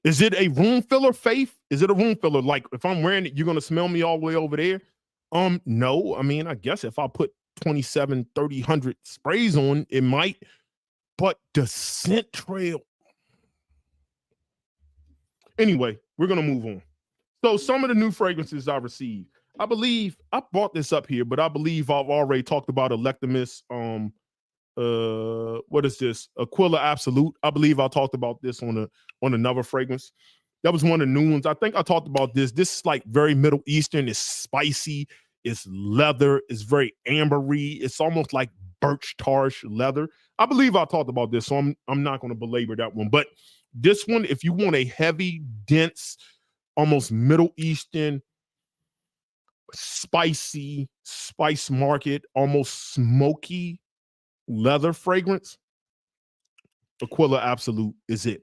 Is it a room filler, Faith? Is it a room filler? Like, if I'm wearing it, you're going to smell me all the way over there? No. I mean, I guess if I put 27, 30, 100 sprays on, it might. But the scent trail. Anyway, we're going to move on. So some of the new fragrances I received. I believe I brought this up here, but I believe I've already talked about Electimus. What is this? Aquila Absolute. I believe I talked about this on another fragrance. That was one of the new ones. I think I talked about this. This is like very Middle Eastern. It's spicy. It's leather. It's very ambery. It's almost like birch tarsh leather. I believe I talked about this, so I'm not going to belabor that one. But this one, if you want a heavy, dense, almost Middle Eastern, spicy, spice market, almost smoky leather fragrance, Aquila Absolute is it.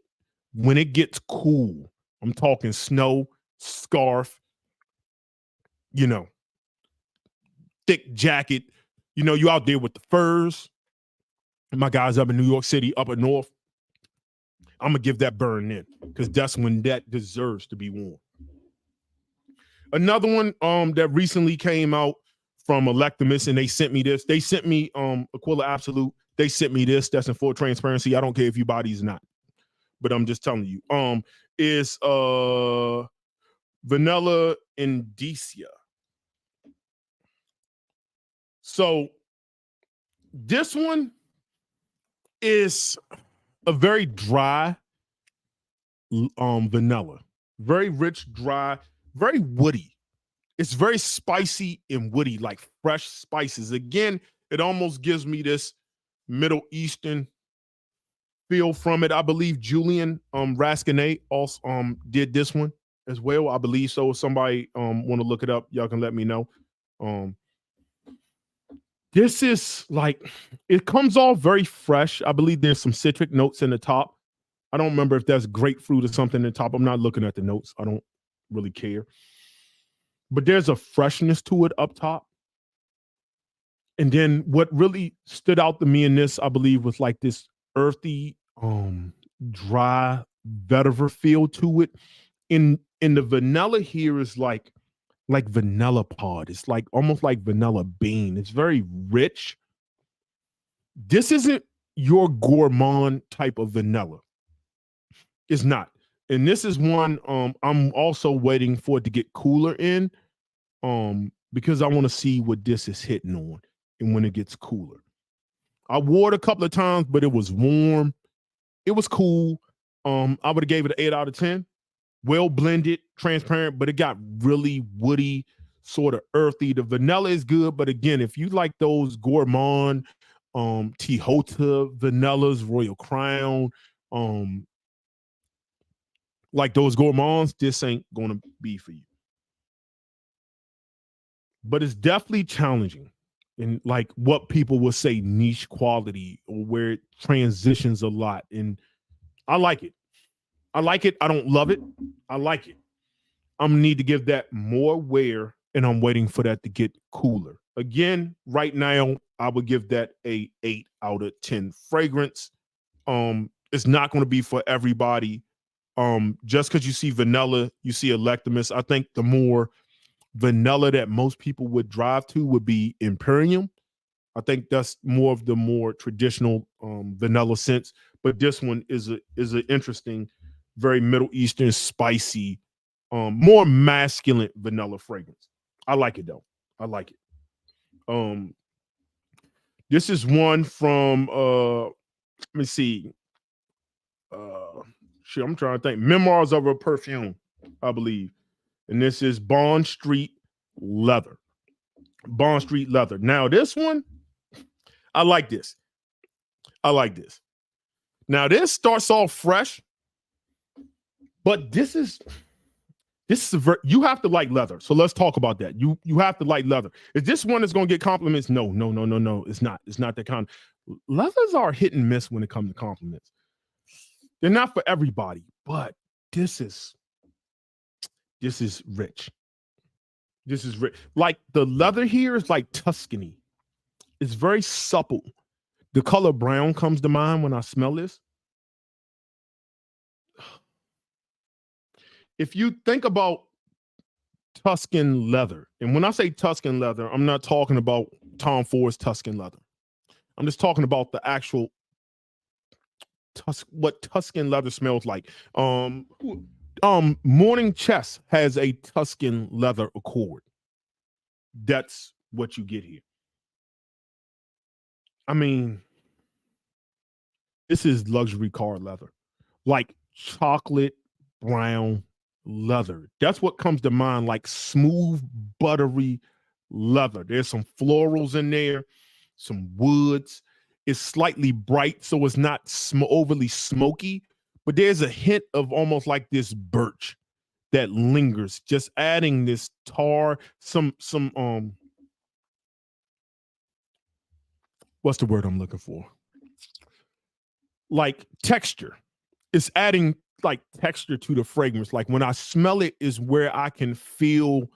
When it gets cool, I'm talking snow, scarf, thick jacket, you out there with the furs. My guys up in New York City, up in North, I'm going to give that burn in because that's when that deserves to be worn. Another one that recently came out from Electimus, and they sent me this. They sent me Aquila Absolute. They sent me this. That's in full transparency. I don't care if you buy these or not, but I'm just telling you. Is Vanilla Indicia. So this one is a very dry vanilla, very rich, dry, very woody. It's very spicy and woody, like fresh spices. Again, it almost gives me this Middle Eastern feel from it. I believe Julian Raskinay also did this one as well. I believe so. If somebody want to look it up, y'all can let me know. This is like, it comes off very fresh. I believe there's some citric notes in the top. I don't remember if that's grapefruit or something in the top. I'm not looking at the notes. I don't really care. But there's a freshness to it up top. And then what really stood out to me in this, I believe, was like this earthy, dry vetiver feel to it in And the vanilla here is like vanilla pod. It's like almost like vanilla bean. It's very rich. This isn't your gourmand type of vanilla. It's not. And this is one I'm also waiting for it to get cooler in because I want to see what this is hitting on and when it gets cooler. I wore it a couple of times, but it was warm. It was cool. I would have gave it an 8 out of 10. Well blended, transparent, but it got really woody, sort of earthy. The vanilla is good, but again, if you like those gourmand, Tejota vanillas, Royal Crown, like those gourmands, this ain't gonna be for you. But it's definitely challenging in like what people will say niche quality or where it transitions a lot. And I like it. I like it. I don't love it. I like it. I'm gonna need to give that more wear, and I'm waiting for that to get cooler. Again, right now, I would give that a 8 out of 10 fragrance. It's not going to be for everybody. Just because you see vanilla, you see Electimus. I think the more vanilla that most people would drive to would be Imperium. I think that's more of the more traditional vanilla scents. But this one is an interesting, very Middle Eastern, spicy, more masculine vanilla fragrance. I like it though. I like it. This is one from let me see. I'm trying to think. Memoirs of a Perfume, I believe. And this is Bond Street Leather. Bond Street Leather. Now, this one, I like this. I like this. Now, this starts off fresh, but this is you have to like leather. So let's talk about that. You have to like leather. Is this one that's going to get compliments? No. It's not. It's not that kind. Leathers are hit and miss when it comes to compliments. They're not for everybody, but this is rich. This is rich. Like the leather here is like Tuscany. It's very supple. The color brown comes to mind when I smell this. If you think about Tuscan leather, and when I say Tuscan leather, I'm not talking about Tom Ford's Tuscan leather. I'm just talking about the actual what Tuscan leather smells like. Morning Chest has a Tuscan leather accord. That's what you get here. I mean, this is luxury car leather, like chocolate brown leather. That's what comes to mind, like smooth, buttery leather. There's some florals in there, some woods. It's slightly bright, so it's not overly smoky, but there's a hint of almost like this birch that lingers, just adding this tar, some what's the word I'm looking for? Like texture. It's adding like texture to the fragrance. Like when I smell it is where I can feel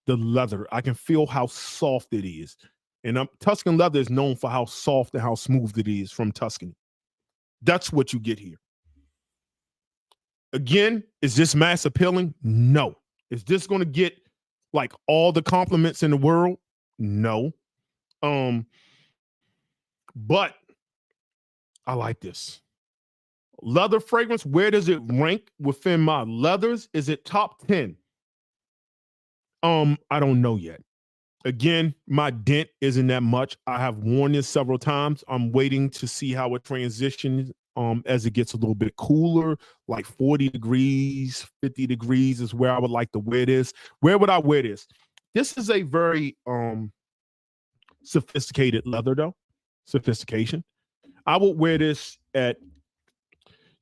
the leather. I can feel how soft it is. And Tuscan leather is known for how soft and how smooth it is from Tuscany. That's what you get here. Again, is this mass appealing? No. Is this going to get like all the compliments in the world? No. But I like this. Leather fragrance, where does it rank within my leathers? Is it top 10? I don't know yet. Again, my dent isn't that much. I have worn this several times. I'm waiting to see how it transitions as it gets a little bit cooler, like 40 degrees, 50 degrees is where I would like to wear this. Where would I wear this? This is a very sophisticated leather though. Sophistication. I would wear this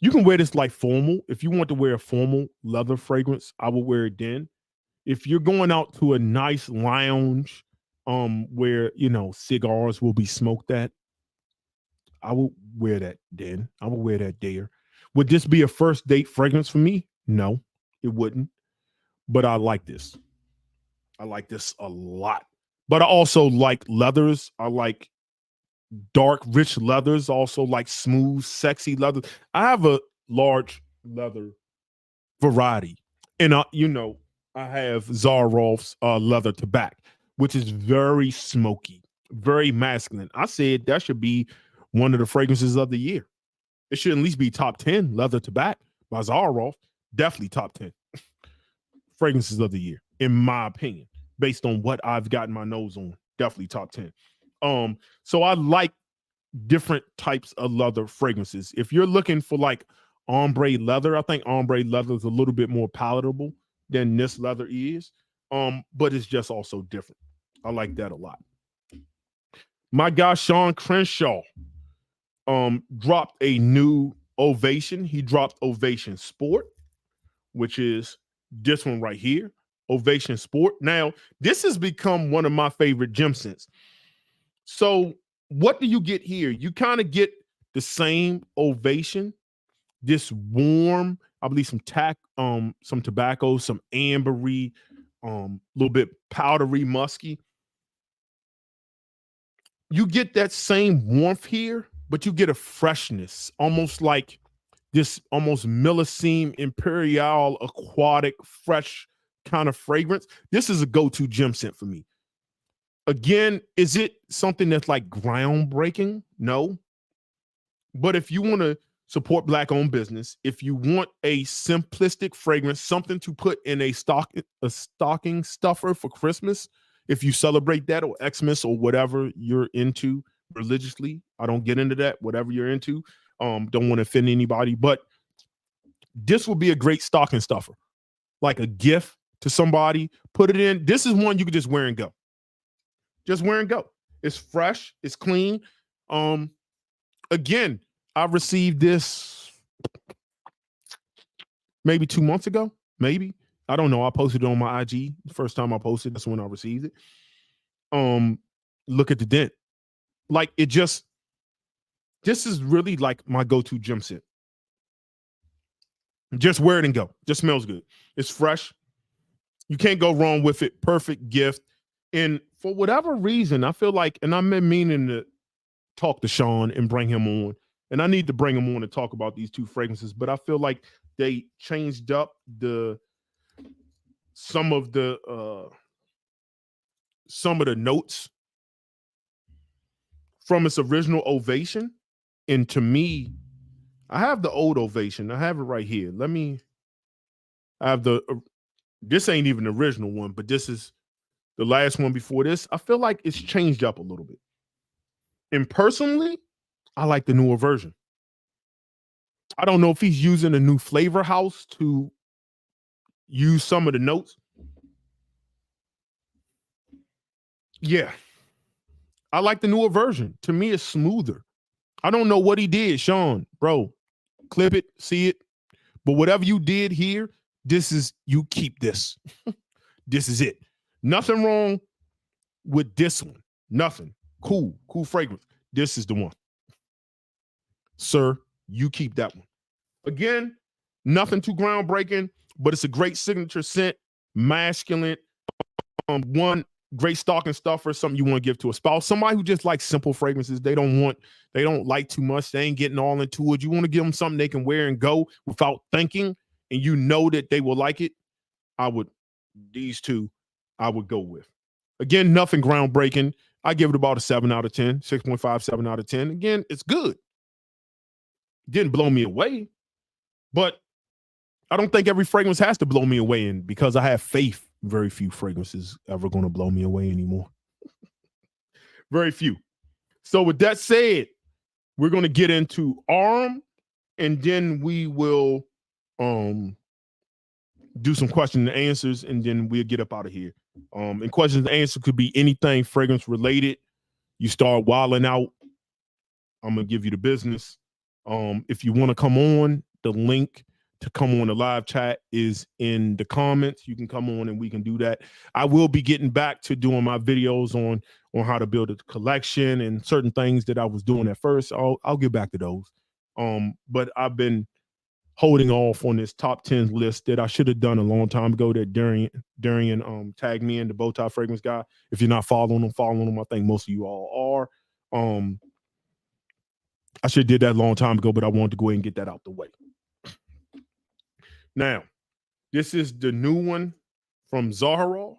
you can wear this like formal. If you want to wear a formal leather fragrance, I would wear it then. If you're going out to a nice lounge where, cigars will be smoked at, I would wear that then. I would wear that there. Would this be a first date fragrance for me? No, it wouldn't. But I like this. I like this a lot. But I also like leathers. I like dark, rich leathers, also like smooth, sexy leather. I have a large leather variety. And you know, I have Zaharoff's leather tobacco, which is very smoky, very masculine. I said that should be one of the fragrances of the year. It should at least be top 10 leather tobacco by Zaharoff. Definitely top 10 fragrances of the year, in my opinion, based on what I've gotten my nose on. Definitely top 10. So I like different types of leather fragrances. If you're looking for like ombre leather, I think ombre leather is a little bit more palatable than this leather is. But it's just also different. I like that a lot. My guy Sean Crenshaw dropped a new Ovation. He dropped Ovation Sport, which is this one right here, Ovation Sport. Now, this has become one of my favorite gem scents. So what do you get here? You kind of get the same Ovation, this warm, I believe some tobacco, some ambery, little bit powdery, musky. You get that same warmth here, but you get a freshness, almost like this almost Millesime Imperial aquatic fresh kind of fragrance. This is a go-to gem scent for me. Again, is it something that's like groundbreaking? No. But if you want to support Black-owned business, if you want a simplistic fragrance, something to put in a stocking stuffer for Christmas, if you celebrate that, or Xmas, or whatever you're into religiously, I don't get into that, whatever you're into, don't want to offend anybody, but this will be a great stocking stuffer, like a gift to somebody. Put it in. This is one you can just wear and go. Just wear and go. It's fresh. It's clean. Again, I received this maybe 2 months ago. Maybe. I don't know. I posted it on my IG. The first time I posted, that's when I received it. Look at the dent. Like, it just, this is really like my go-to gem scent. Just wear it and go. Just smells good. It's fresh. You can't go wrong with it. Perfect gift. And for whatever reason, I feel like, and I'm meaning to talk to Sean and bring him on, and I need to bring him on to talk about these two fragrances, but I feel like they changed up some of the notes from its original Ovation. And to me, I have the old Ovation. I have it right here. I have this ain't even the original one, but this is the last one before this. I feel like it's changed up a little bit. And personally, I like the newer version. I don't know if he's using a new flavor house to use some of the notes. Yeah. I like the newer version. To me, it's smoother. I don't know what he did, Sean. Bro, clip it, see it. But whatever you did here, you keep this. This is it. Nothing wrong with this one. Nothing. Cool fragrance. This is the one. Sir, you keep that one. Again, nothing too groundbreaking, but it's a great signature scent, masculine. One great stocking stuffer, something you want to give to a spouse, somebody who just likes simple fragrances. They don't like too much. They ain't getting all into it. You want to give them something they can wear and go without thinking, and you know that they will like it. These two, I would go with. Again, nothing groundbreaking. I give it about a 7 out of 10, 6.5, 7 out of 10. Again, it's good. Didn't blow me away, but I don't think every fragrance has to blow me away. And because I have faith, very few fragrances ever going to blow me away anymore. Very few. So with that said, we're going to get into ARM, and then we will do some questions and answers, and then we'll get up out of here. And questions and answers could be anything fragrance related. You start wilding out, I'm going to give you the business. If you want to come on, the link to come on the live chat is in the comments. You can come on and we can do that. I will be getting back to doing my videos on how to build a collection and certain things that I was doing at first. I'll get back to those. But I've been holding off on this top 10 list that I should have done a long time ago that Darian tagged me in, the Bowtie Fragrance Guy. If you're not following him, I think most of you all are. I should have did that a long time ago, but I wanted to go ahead and get that out the way. Now, This is the new one from Zaharoff.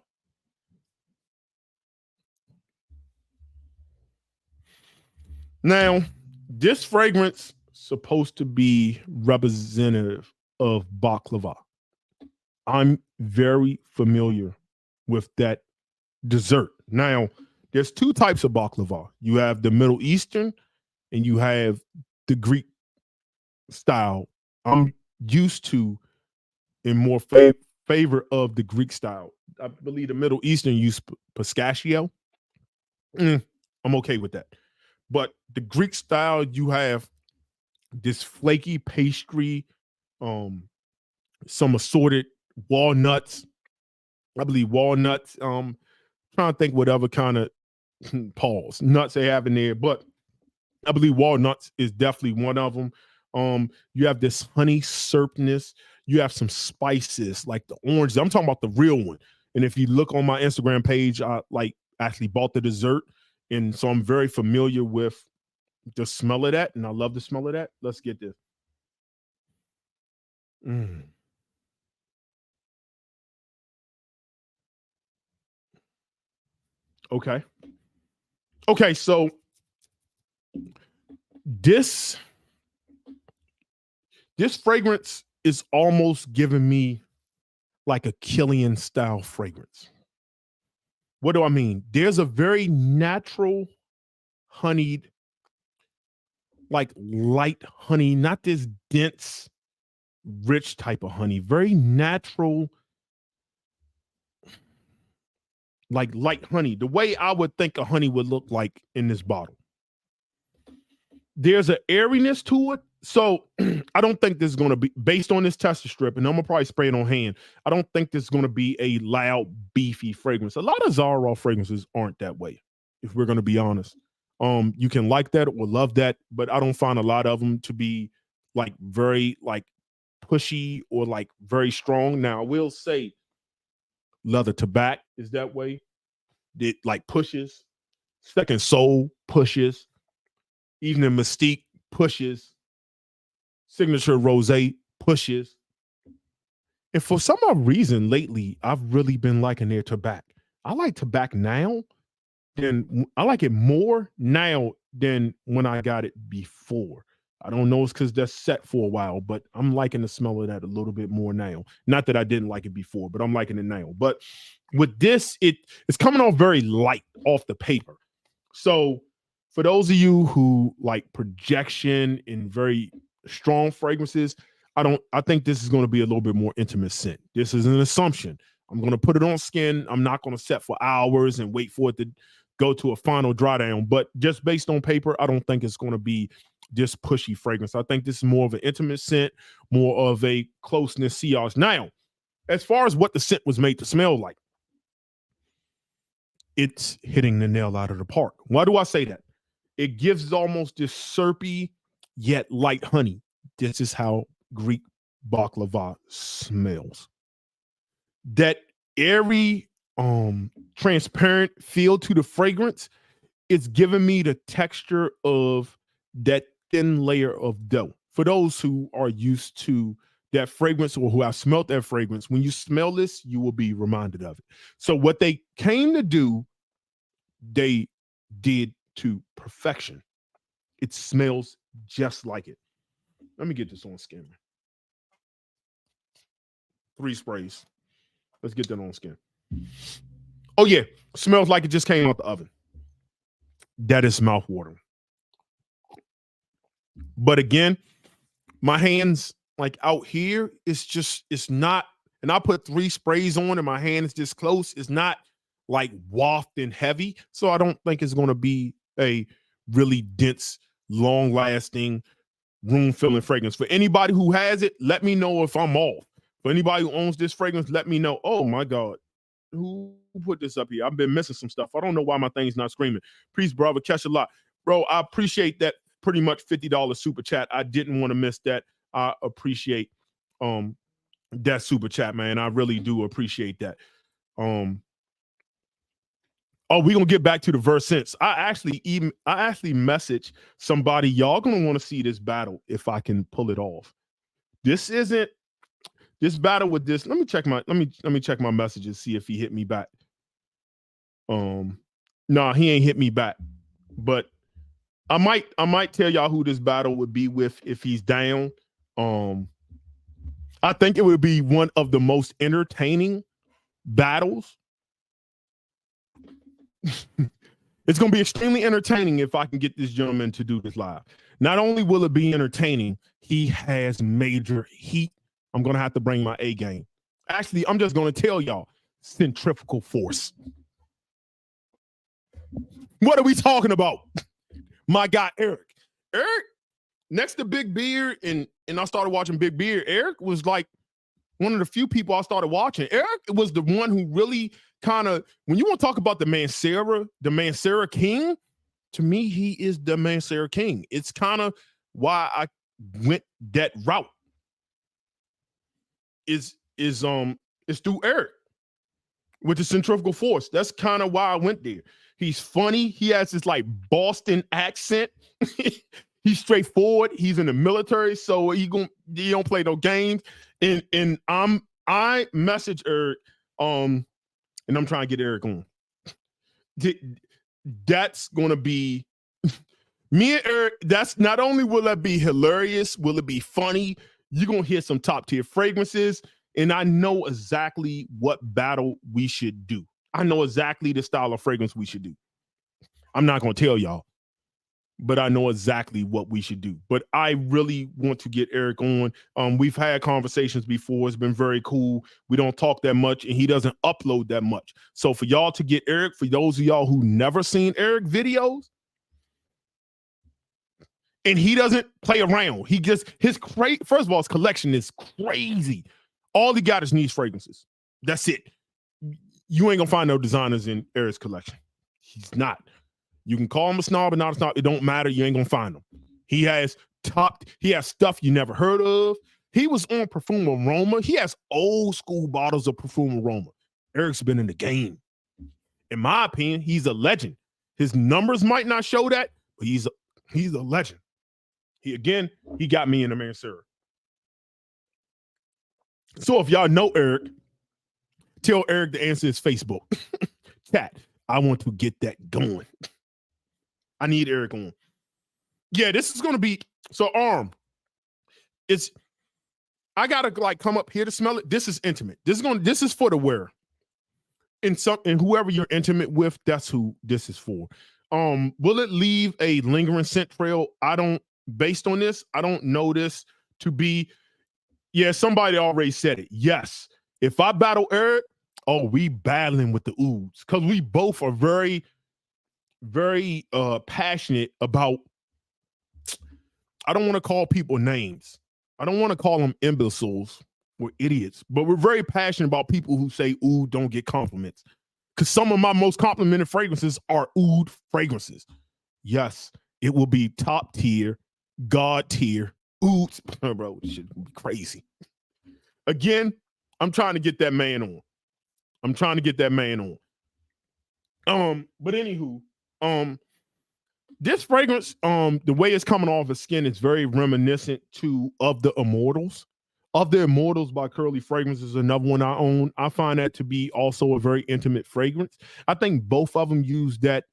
Now, this fragrance supposed to be representative of baklava. I'm very familiar with that dessert. Now, there's two types of baklava. You have the Middle Eastern and you have the Greek style. I'm used to in more favor of the Greek style. I believe the Middle Eastern use pistachio. I'm okay with that. But the Greek style, you have this flaky pastry, some assorted walnuts. I believe walnuts. Trying to think what other kind of nuts they have in there, but I believe walnuts is definitely one of them. You have this honey syrupness. You have some spices like the orange. I'm talking about the real one. And if you look on my Instagram page, I like actually bought the dessert, and so I'm very familiar with the smell of that, and I love the smell of that. Let's get this. Okay. Okay, so this fragrance is almost giving me like a Kilian style fragrance. What do I mean? There's a very natural honeyed, like light honey, not this dense, rich type of honey, very natural, like light honey, the way I would think a honey would look like in this bottle. There's an airiness to it. So I don't think this is going to be, based on this tester strip, and I'm going to probably spray it on hand, I don't think this is going to be a loud, beefy fragrance. A lot of Zaharoff fragrances aren't that way, if we're going to be honest. You can like that or love that, but I don't find a lot of them to be like very like pushy or like very strong. Now, I will say Leather Tobacco is that way. It like pushes. Second Soul pushes. Even in Mystique pushes. Signature Rosé pushes. And for some odd reason lately, I've really been liking their tobacco. I like tobacco now. Then I like it more now than when I got it before. I don't know, it's because that's set for a while, but I'm liking the smell of that a little bit more now. Not that I didn't like it before, but I'm liking it now. But with this, it's coming off very light off the paper. So for those of you who like projection and very strong fragrances, I think this is going to be a little bit more intimate scent. This is an assumption. I'm going to put it on skin. I'm not going to set for hours and wait for it to go to a final dry down. But just based on paper, I don't think it's going to be this pushy fragrance. I think this is more of an intimate scent, more of a closeness sillage. Now, as far as what the scent was made to smell like, it's hitting the nail out of the park. Why do I say that? It gives almost this syrupy yet light honey. This is how Greek baklava smells. That airy, transparent feel to the fragrance, it's giving me the texture of that thin layer of dough. For those who are used to that fragrance or who have smelled that fragrance, when you smell this, you will be reminded of it. So what they came to do, they did to perfection. It smells just like it. Let me get this on skin. 3 sprays. Let's get that on skin. Oh yeah, smells like it just came out the oven. That is mouthwatering. But again, my hands like out here, it's not, and I put 3 sprays on and my hand is this close. It's not like wafting heavy. So I don't think it's going to be a really dense, long lasting, room filling fragrance. For anybody who has it, let me know if I'm off. For anybody who owns this fragrance, let me know. Oh my God, who put this up here? I've been missing some stuff. I don't know why my thing's not screaming. Peace, brother. Catch a lot. Bro, I appreciate that pretty much $50 super chat. I didn't want to miss that. I appreciate that super chat, man. I really do appreciate that. Oh, we're gonna get back to the verse sense. I actually messaged somebody. Y'all gonna want to see this battle if I can pull it off. This isn't This battle with this. Let me check my messages, see if he hit me back. No, he ain't hit me back. But I might tell y'all who this battle would be with if he's down. I think it would be one of the most entertaining battles. It's going to be extremely entertaining if I can get this gentleman to do this live. Not only will it be entertaining, he has major heat. I'm going to have to bring my A game. Actually, I'm just going to tell y'all, centrifugal force. What are we talking about? My guy, Eric. Eric, next to Big Beard, and I started watching Big Beard, Eric was like one of the few people I started watching. Eric was the one who really kind of, when you want to talk about the Mancera King, to me, he is the Mancera King. It's kind of why I went that route. Is through Eric with the centrifugal force. That's kind of why I went there. He's funny. He has this like Boston accent. He's straightforward. He's in the military, so he don't play no games. And I message Eric, and I'm trying to get Eric on. That's gonna be me and Eric. That's not only will that be hilarious, will it be funny? You're gonna hear some top tier fragrances, and I know exactly what battle we should do. I know exactly the style of fragrance we should do. I'm not gonna tell y'all, but I know exactly what we should do. But I really want to get Eric on. We've had conversations before. It's been very cool. We don't talk that much, and he doesn't upload that much. So for y'all to get Eric, for those of y'all who never seen Eric videos, and he doesn't play around. He just, first of all, his collection is crazy. All he got is niche fragrances. That's it. You ain't gonna find no designers in Eric's collection. He's not. You can call him a snob or not a snob. It don't matter. You ain't gonna find him. He has stuff you never heard of. He was on Parfum Aroma. He has old school bottles of Parfum Aroma. Eric's been in the game. In my opinion, he's a legend. His numbers might not show that, but he's a legend. He got me in the Mancera. So if y'all know Eric, tell Eric to answer his Facebook. Chat, I want to get that going. I need Eric on. Yeah, this is going to be, so I got to like come up here to smell it. This is intimate. This is for the wearer. And whoever you're intimate with, that's who this is for. Will it leave a lingering scent trail? Based on this, I don't know this to be, somebody already said it. Yes. If I battle Eric, we battling with the ouds, because we both are very, very passionate about, I don't want to call people names. I don't want to call them imbeciles or idiots, but we're very passionate about people who say oud don't get compliments, because some of my most complimented fragrances are oud fragrances. Yes, it will be top tier, God tier, ouds. Bro, this should be crazy. Again, I'm trying to get that man on. But anywho, this fragrance, the way it's coming off his skin is very reminiscent of the Immortals. Of the Immortals by Curly Fragrances is another one I own. I find that to be also a very intimate fragrance. I think both of them use that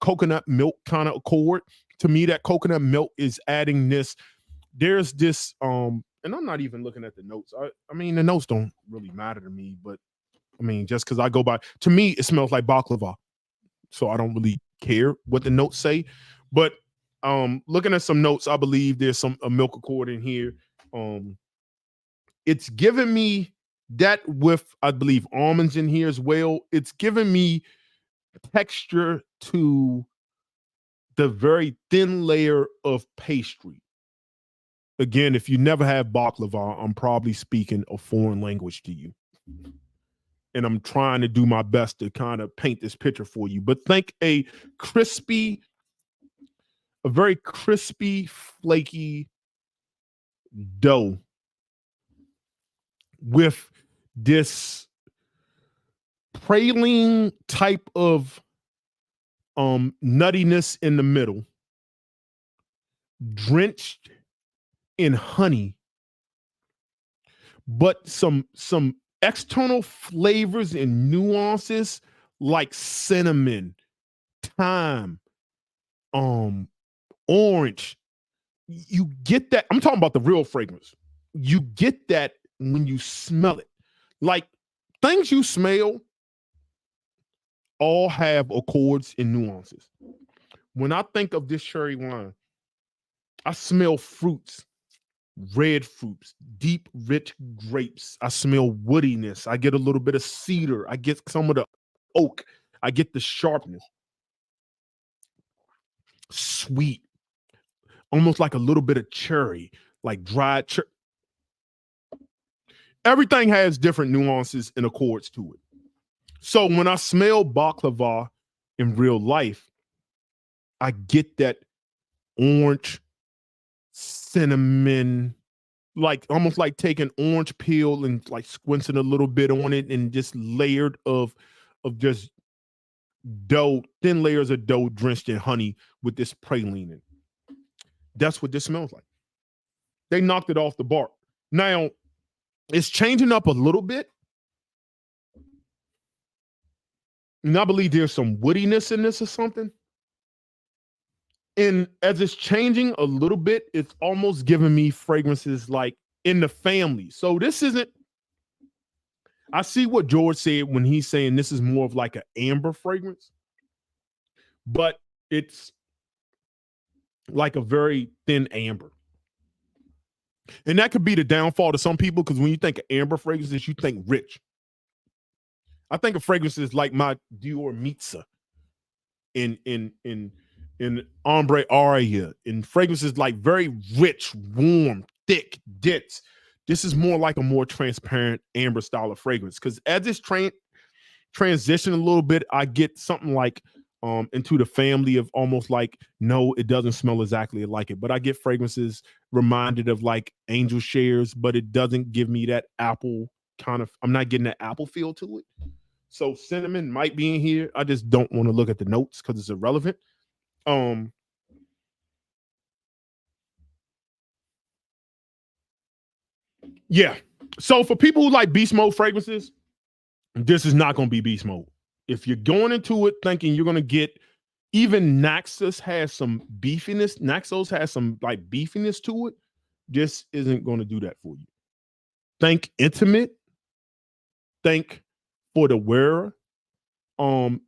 coconut milk kind of accord. To me, that coconut milk is adding this. There's this, and I'm not even looking at the notes. I mean, the notes don't really matter to me, but I mean, just because I go by, to me, it smells like baklava. So I don't really care what the notes say. But looking at some notes, I believe there's a milk accord in here. It's giving me that with, I believe, almonds in here as well. It's giving me texture to the very thin layer of pastry. Again, if you never have baklava, I'm probably speaking a foreign language to you. And I'm trying to do my best to kind of paint this picture for you. But think a very crispy, flaky dough with this praline type of nuttiness in the middle, drenched in honey, but some external flavors and nuances like cinnamon, thyme, orange. You get that. I'm talking about the real fragrance. You get that when you smell it. Like things you smell all have accords and nuances. When I think of this cherry wine, I smell fruits, red fruits, deep, rich grapes. I smell woodiness. I get a little bit of cedar. I get some of the oak. I get the sharpness. Sweet, almost like a little bit of cherry, like dried cherry. Everything has different nuances and accords to it. So when I smell baklava in real life, I get that orange, cinnamon, like almost like taking orange peel and like squinting a little bit on it and just layered of just dough, thin layers of dough drenched in honey with this praline in. That's what this smells like. They knocked it off the bar. Now, it's changing up a little bit. And I believe there's some woodiness in this or something. And as it's changing a little bit, it's almost giving me fragrances like in the family. So this isn't, I see what George said when he's saying this is more of like an amber fragrance, but it's like a very thin amber. And that could be the downfall to some people because when you think of amber fragrances, you think rich. I think of fragrances like my Dior Mitza in Ombre Aria, in fragrances like very rich, warm, thick, dense. This is more like a more transparent amber style of fragrance because as this transition a little bit, I get something like into the family of almost like, no, it doesn't smell exactly like it, but I get fragrances reminded of like angel shares, but it doesn't give me that apple kind of, I'm not getting that apple feel to it. So cinnamon might be in here. I just don't want to look at the notes because it's irrelevant. Yeah. So for people who like beast mode fragrances, this is not going to be beast mode. If you're going into it thinking you're going to get, even Naxos has some beefiness. Naxos has some like beefiness to it. This isn't going to do that for you. Think intimate. Think for the wearer.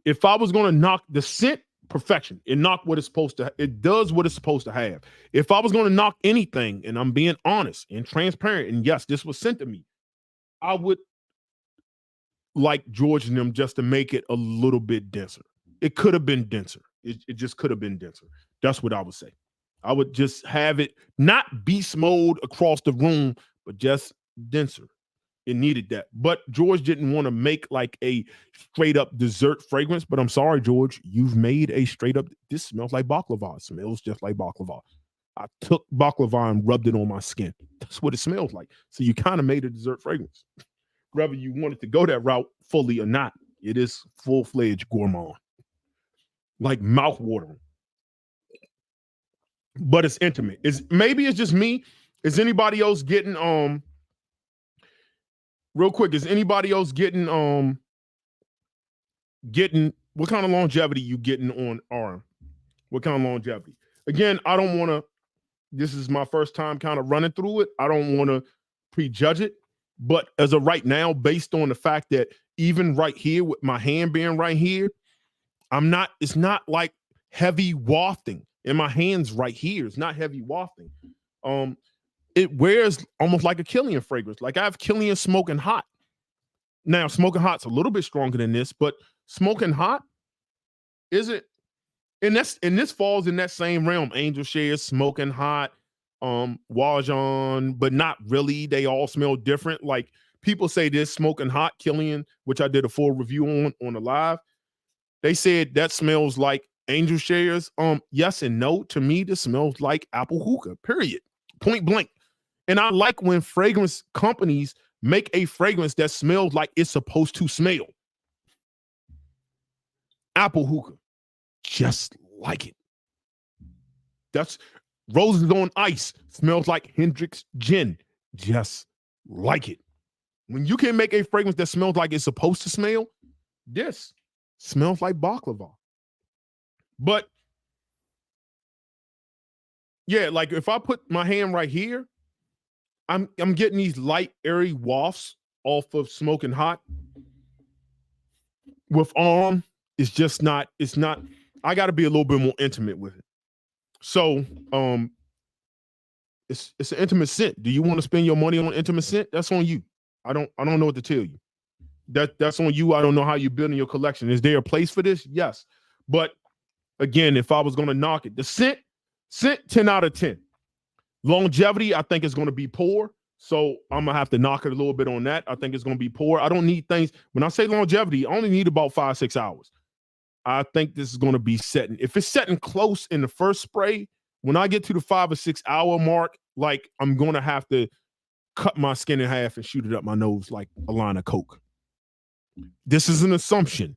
If I was going to knock the scent, perfection. It knocked what it's supposed to. It does what it's supposed to have. If I was going to knock anything, and I'm being honest and transparent, and yes, this was sent to me, I would like George and them just to make it a little bit denser. It could have been denser. It just could have been denser. That's what I would say. I would just have it not beast mode across the room, but just denser. It needed that. But George didn't want to make like a straight up dessert fragrance. But I'm sorry, George, you've made a straight up, this smells like baklava. It smells just like baklava. I took baklava and rubbed it on my skin. That's what it smells like. So you kind of made a dessert fragrance. Whether you wanted to go that route fully or not, it is full-fledged gourmand. Like mouth-watering. But it's intimate. Maybe it's just me. Is anybody else getting real quick, is anybody else getting what kind of longevity you getting on arm? What kind of longevity? Again, I don't want to, this is my first time kind of running through it. I don't want to prejudge it. But as of right now, based on the fact that even right here with my hand being right here, it's not like heavy wafting. And my hand's right here. It's not heavy wafting. It wears almost like a Kilian fragrance. Like I have Kilian Smoking Hot. Now, Smoking Hot's a little bit stronger than this, but Smoking Hot isn't, and this falls in that same realm. Angel Shares, Smoking Hot, Wajon, but not really. They all smell different. Like people say this Smoking Hot Kilian, which I did a full review on the live. They said that smells like Angel Shares. Yes and no. To me, this smells like apple hookah, period. Point blank. And I like when fragrance companies make a fragrance that smells like it's supposed to smell. Apple hookah. Just like it. That's Roses on Ice. Smells like Hendrick's gin. Just like it. When you can make a fragrance that smells like it's supposed to smell, this smells like baklava. But yeah, like if I put my hand right here, I'm getting these light, airy wafts off of Smoking Hot. With Arm, it's just not, it's not, I got to be a little bit more intimate with it. So, it's an intimate scent. Do you want to spend your money on intimate scent? That's on you. I don't know what to tell you. That's on you. I don't know how you're building your collection. Is there a place for this? Yes. But again, if I was going to knock it, the scent 10 out of 10. Longevity, I think is going to be poor. So I'm going to have to knock it a little bit on that. I think it's going to be poor. I don't need things. When I say longevity, I only need about 5-6 hours. I think this is going to be setting. If it's setting close in the first spray, when I get to the 5 or 6 hour mark, like I'm going to have to cut my skin in half and shoot it up my nose like a line of Coke. This is an assumption,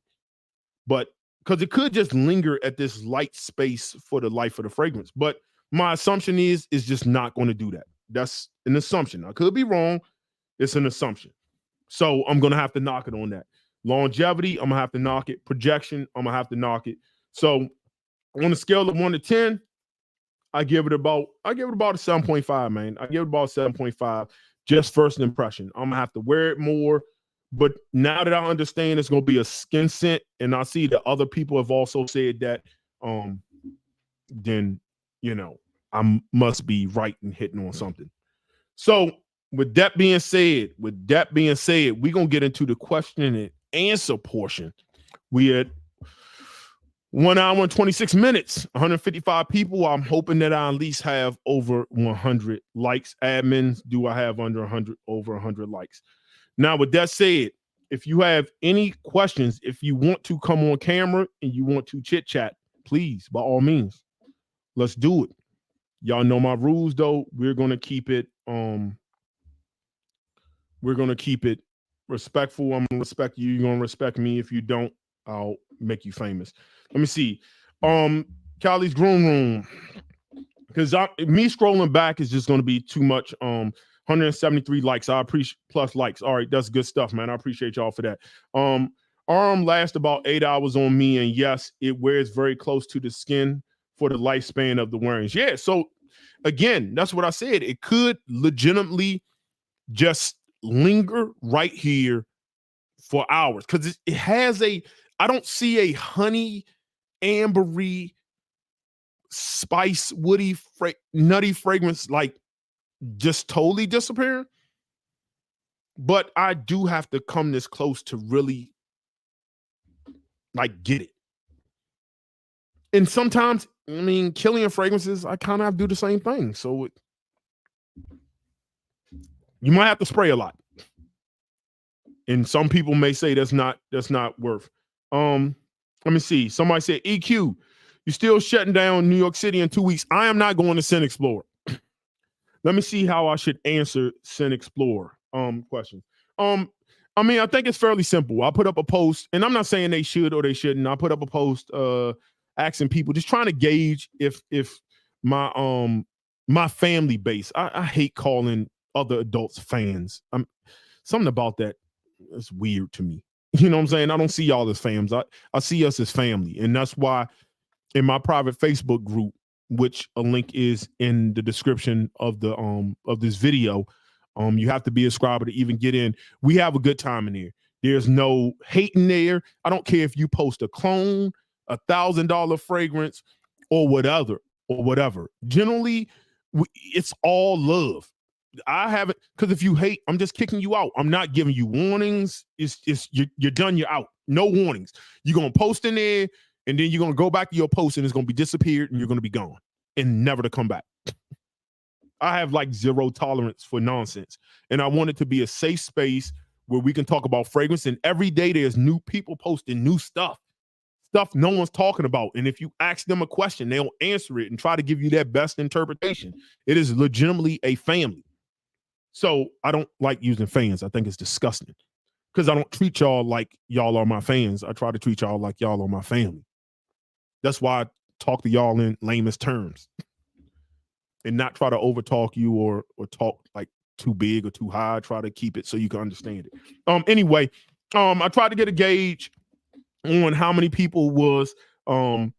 but because it could just linger at this light space for the life of the fragrance. But my assumption is just not going to do that. That's an assumption. I could be wrong. It's an assumption. So I'm going to have to knock it on that. Longevity, I'm going to have to knock it. Projection, I'm going to have to knock it. So on a scale of 1 to 10, I give it about a 7.5, man. I give it about 7.5. Just first impression. I'm going to have to wear it more. But now that I understand it's going to be a skin scent, and I see that other people have also said that, then, you know, I must be right and hitting on something. So with that being said, we're going to get into the question and answer portion. We at 1 hour and 26 minutes, 155 people. I'm hoping that I at least have over 100 likes. Admins, do I have over 100 likes? Now, with that said, if you have any questions, if you want to come on camera and you want to chit chat, please, by all means, let's do it. Y'all know my rules, though. We're gonna keep it. We're gonna keep it respectful. I'm gonna respect you. You're gonna respect me. If you don't, I'll make you famous. Let me see. Callie's Groom Room, because me scrolling back is just gonna be too much. 173 likes. I appreciate plus likes. All right, that's good stuff, man. I appreciate y'all for that. Arm lasts about 8 hours on me, and yes, it wears very close to the skin for the lifespan of the wearings. Yeah, so again, that's what I said. It could legitimately just linger right here for hours because it has I don't see a honey, ambery, spice, woody, nutty fragrance like just totally disappearing. But I do have to come this close to really like get it. And sometimes, I mean, Kilian Fragrances, I kind of have to do the same thing. So you might have to spray a lot. And some people may say that's not worth. Let me see. Somebody said, EQ, you still shutting down New York City in 2 weeks. I am not going to Scent Explorer. Let me see how I should answer Scent Explorer question. I mean, I think it's fairly simple. I put up a post, and I'm not saying they should or they shouldn't. I put up a post asking people, just trying to gauge if my my family base. I hate calling other adults fans. Something about that is weird to me. You know what I'm saying? I don't see y'all as fams. I see us as family, and that's why in my private Facebook group, which a link is in the description of the of this video. You have to be a subscriber to even get in. We have a good time in there. There's no hate in there. I don't care if you post a clone, $1,000 fragrance, or whatever. Generally, it's all love. I haven't, because if you hate, I'm just kicking you out. I'm not giving you warnings. It's you're done. You're out. No warnings. You're gonna post in there, and then you're gonna go back to your post, and it's gonna be disappeared, and you're gonna be gone and never to come back. I have like zero tolerance for nonsense. And I want it to be a safe space where we can talk about fragrance. And every day there's new people posting new stuff no one's talking about. And if you ask them a question, they'll answer it and try to give you their best interpretation. It is legitimately a family. So I don't like using fans. I think it's disgusting because I don't treat y'all like y'all are my fans. I try to treat y'all like y'all are my family. That's why I talk to y'all in lamest terms. And not try to overtalk you or talk like too big or too high. I try to keep it so you can understand it. Anyway, I tried to get a gauge on how many people was going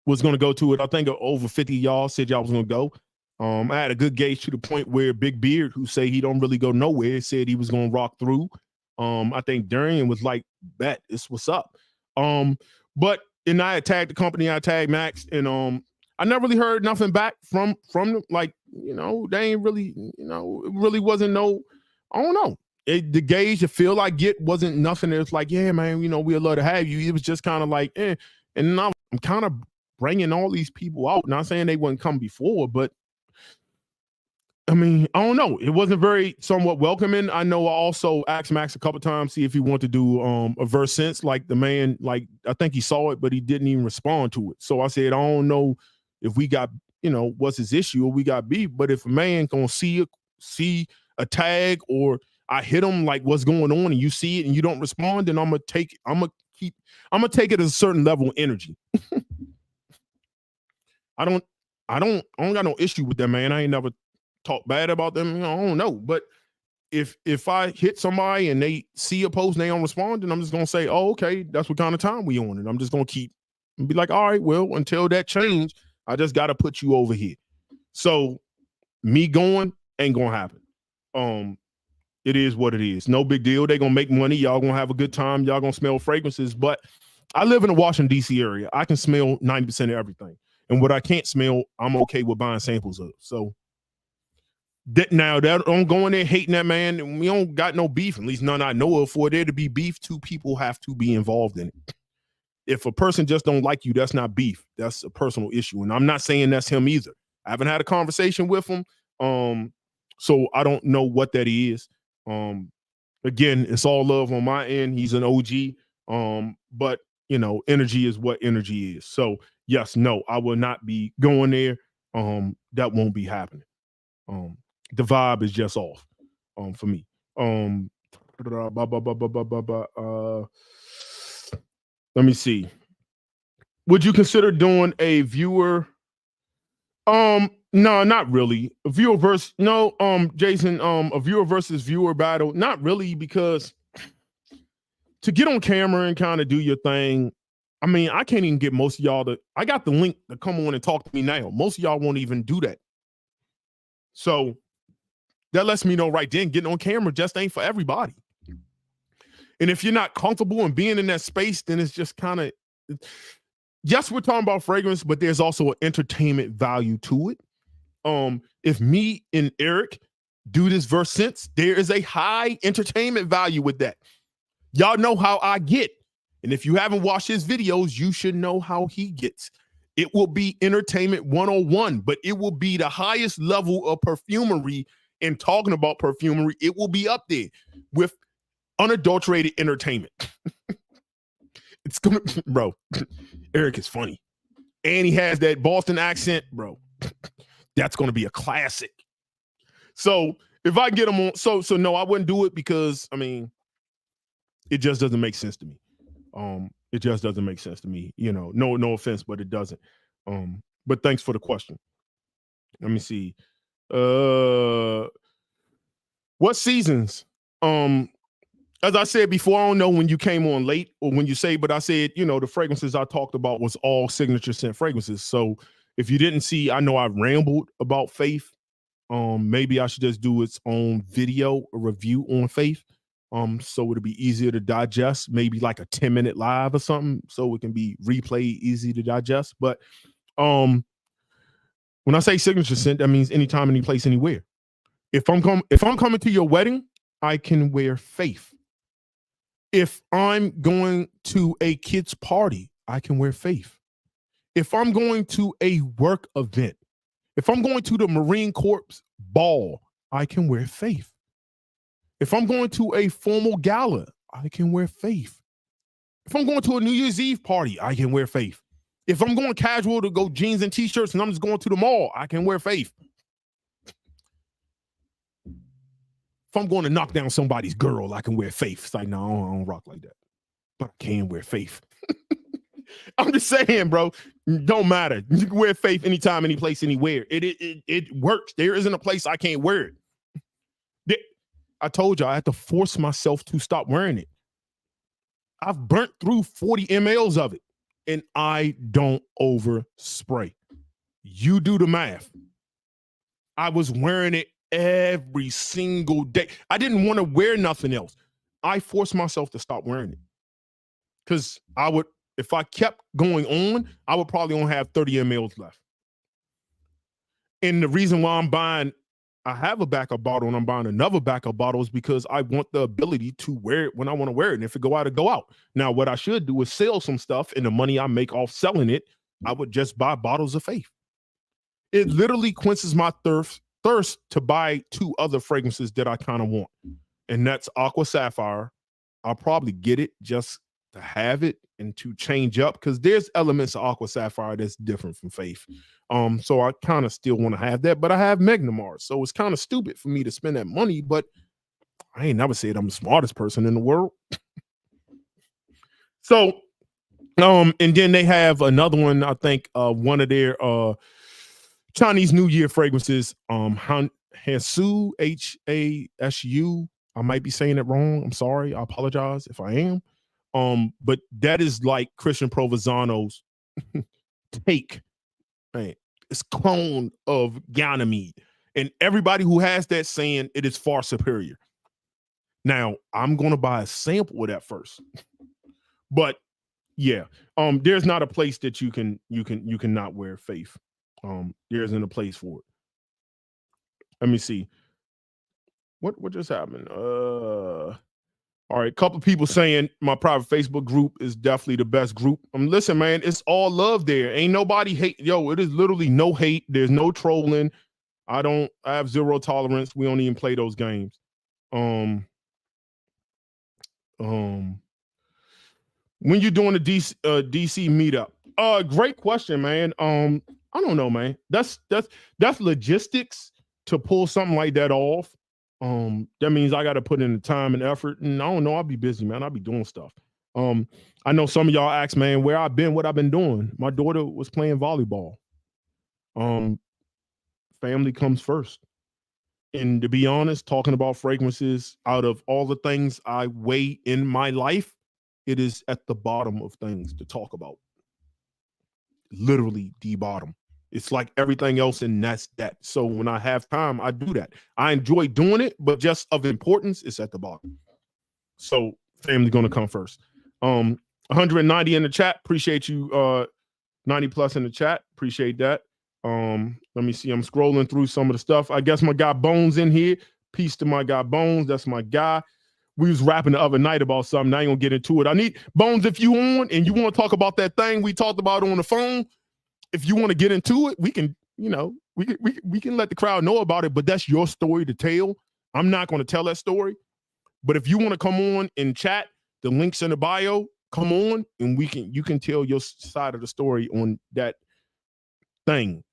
to go to it. I think over 50 of y'all said y'all was going to go. I had a good gauge to the point where Big Beard, who say he don't really go nowhere, said he was going to rock through. I think Darian was like, bet, this what's up. But and I had tagged the company, I tagged Max, and I never really heard nothing back from them. Like, they ain't really, it really wasn't no, I don't know. The gauge, the feel I get wasn't nothing that's like, yeah, man, we'd love to have you. It was just kind of like, eh. And now I'm kind of bringing all these people out. Not saying they wouldn't come before, but I mean, I don't know. It wasn't very somewhat welcoming. I know I also asked Max a couple times, see if he wanted to do a verse since, like the man, like I think he saw it, but he didn't even respond to it. So I said, I don't know if we got, what's his issue or we got beef, but if a man gonna see a tag or I hit him like what's going on and you see it and you don't respond, then I'm gonna take it as a certain level of energy. I don't got no issue with that, man. I ain't never talk bad about them. I don't know. But if I hit somebody and they see a post and they don't respond, then I'm just gonna say, oh, okay, that's what kind of time we on. And I'm just gonna keep and be like, all right, well, until that change, I just gotta put you over here. So me going ain't gonna happen. It is what it is. No big deal. They gonna make money. Y'all gonna have a good time. Y'all gonna smell fragrances. But I live in the Washington, D.C. area. I can smell 90% of everything. And what I can't smell, I'm okay with buying samples of. So now that don't go in there hating that man, and we don't got no beef, at least none I know of. For there to be beef, two people have to be involved in it. If a person just don't like you, that's not beef. That's a personal issue. And I'm not saying that's him either. I haven't had a conversation with him. So I don't know what that is. Again, it's all love on my end. He's an OG. But energy is what energy is. So yes, no, I will not be going there. That won't be happening. The vibe is just off for me. Let me see. Would you consider doing a viewer? No, not really. A viewer versus Jason, a viewer versus viewer battle. Not really, because to get on camera and kind of do your thing, I mean, I can't even get most of y'all I got the link to come on and talk to me now. Most of y'all won't even do that. So that lets me know right then, getting on camera just ain't for everybody. And if you're not comfortable in being in that space, then it's just kind of, yes, we're talking about fragrance, but there's also an entertainment value to it. If me and Eric do this verse sense, there is a high entertainment value with that. Y'all know how I get. And if you haven't watched his videos, you should know how he gets. It will be entertainment 101, but it will be the highest level of perfumery. And talking about perfumery, it will be up there with unadulterated entertainment. It's gonna, bro. Eric is funny, and he has that Boston accent, bro. That's gonna be a classic. So if I get him on, so no, I wouldn't do it because I mean, it just doesn't make sense to me. It just doesn't make sense to me. No offense, but it doesn't. But thanks for the question. Let me see. What seasons? As I said before, I don't know when you came on late or when you say, but I said, the fragrances I talked about was all signature scent fragrances. So if you didn't see, I know I rambled about Faith. Maybe I should just do its own video, a review on Faith. So it'll be easier to digest, maybe like a 10-minute live or something, so it can be replayed, easy to digest. But when I say signature scent, that means anytime, any place, anywhere. If I'm coming to your wedding, I can wear Faith. If I'm going to a kid's party, I can wear Faith. If I'm going to a work event, if I'm going to the Marine Corps ball, I can wear Faith. If I'm going to a formal gala, I can wear Faith. If I'm going to a New Year's Eve party, I can wear Faith. If I'm going casual to go jeans and t-shirts and I'm just going to the mall, I can wear Faith. If I'm going to knock down somebody's girl, I can wear Faith. It's like, no, I don't rock like that. But I can wear Faith. I'm just saying, bro, don't matter. You can wear Faith anytime, any place, anywhere. It works. There isn't a place I can't wear it. I told you I had to force myself to stop wearing it. I've burnt through 40 mLs of it, and I don't overspray. You do the math. I was wearing it every single day. I didn't want to wear nothing else. I forced myself to stop wearing it because I would, if I kept going on, I would probably only have 30 mLs left. And the reason why I'm buying, I have a backup bottle and I'm buying another backup bottle is because I want the ability to wear it when I want to wear it. And if it go out, it go out. Now, what I should do is sell some stuff, and the money I make off selling it, I would just buy bottles of Faith. It literally quenches my thirst to buy 2 other fragrances that I kind of want. And that's Aqua Sapphire. I'll probably get it just to have it and to change up, because there's elements of Aqua Sapphire that's different from Faith. So I kind of still want to have that, but I have Magnamar, so it's kind of stupid for me to spend that money, but I ain't never said I'm the smartest person in the world. So, and then they have another one, I think, one of their Chinese New Year fragrances, Hasu, Hasu. I might be saying it wrong. I'm sorry. I apologize if I am. But that is like Christian Provenzano's take. Right. It's clone of Ganymede. And everybody who has that saying it is far superior. Now, I'm going to buy a sample of that first. But yeah, there's not a place that you can not wear Faith. There isn't a place for it. Let me see. What just happened? All right, couple people saying my private Facebook group is definitely the best group. Listen, man, it's all love there. Ain't nobody hate. Yo, it is literally no hate. There's no trolling. I have zero tolerance. We don't even play those games. When you doing a DC meetup? Great question, man. I don't know, man. That's logistics to pull something like that off. That means I got to put in the time and effort, and I don't know. I'll be busy, man. I'll be doing stuff. I know some of y'all ask, man, where I've been, what I've been doing. My daughter was playing volleyball. Family comes first. And to be honest, talking about fragrances, out of all the things I weigh in my life, it is at the bottom of things to talk about. Literally the bottom. It's like everything else, and that's that. So when I have time, I do that. I enjoy doing it, but just of importance, it's at the bottom. So family gonna come first. 190 in the chat. Appreciate you. 90 plus in the chat. Appreciate that. Let me see. I'm scrolling through some of the stuff. I guess my guy Bones in here. Peace to my guy Bones. That's my guy. We was rapping the other night about something. I ain't gonna get into it. I need Bones, if you on and you want to talk about that thing we talked about on the phone. If you want to get into it, we can, we can let the crowd know about it, but that's your story to tell. I'm not going to tell that story. But if you want to come on and chat, the link's in the bio, come on and you can tell your side of the story on that thing.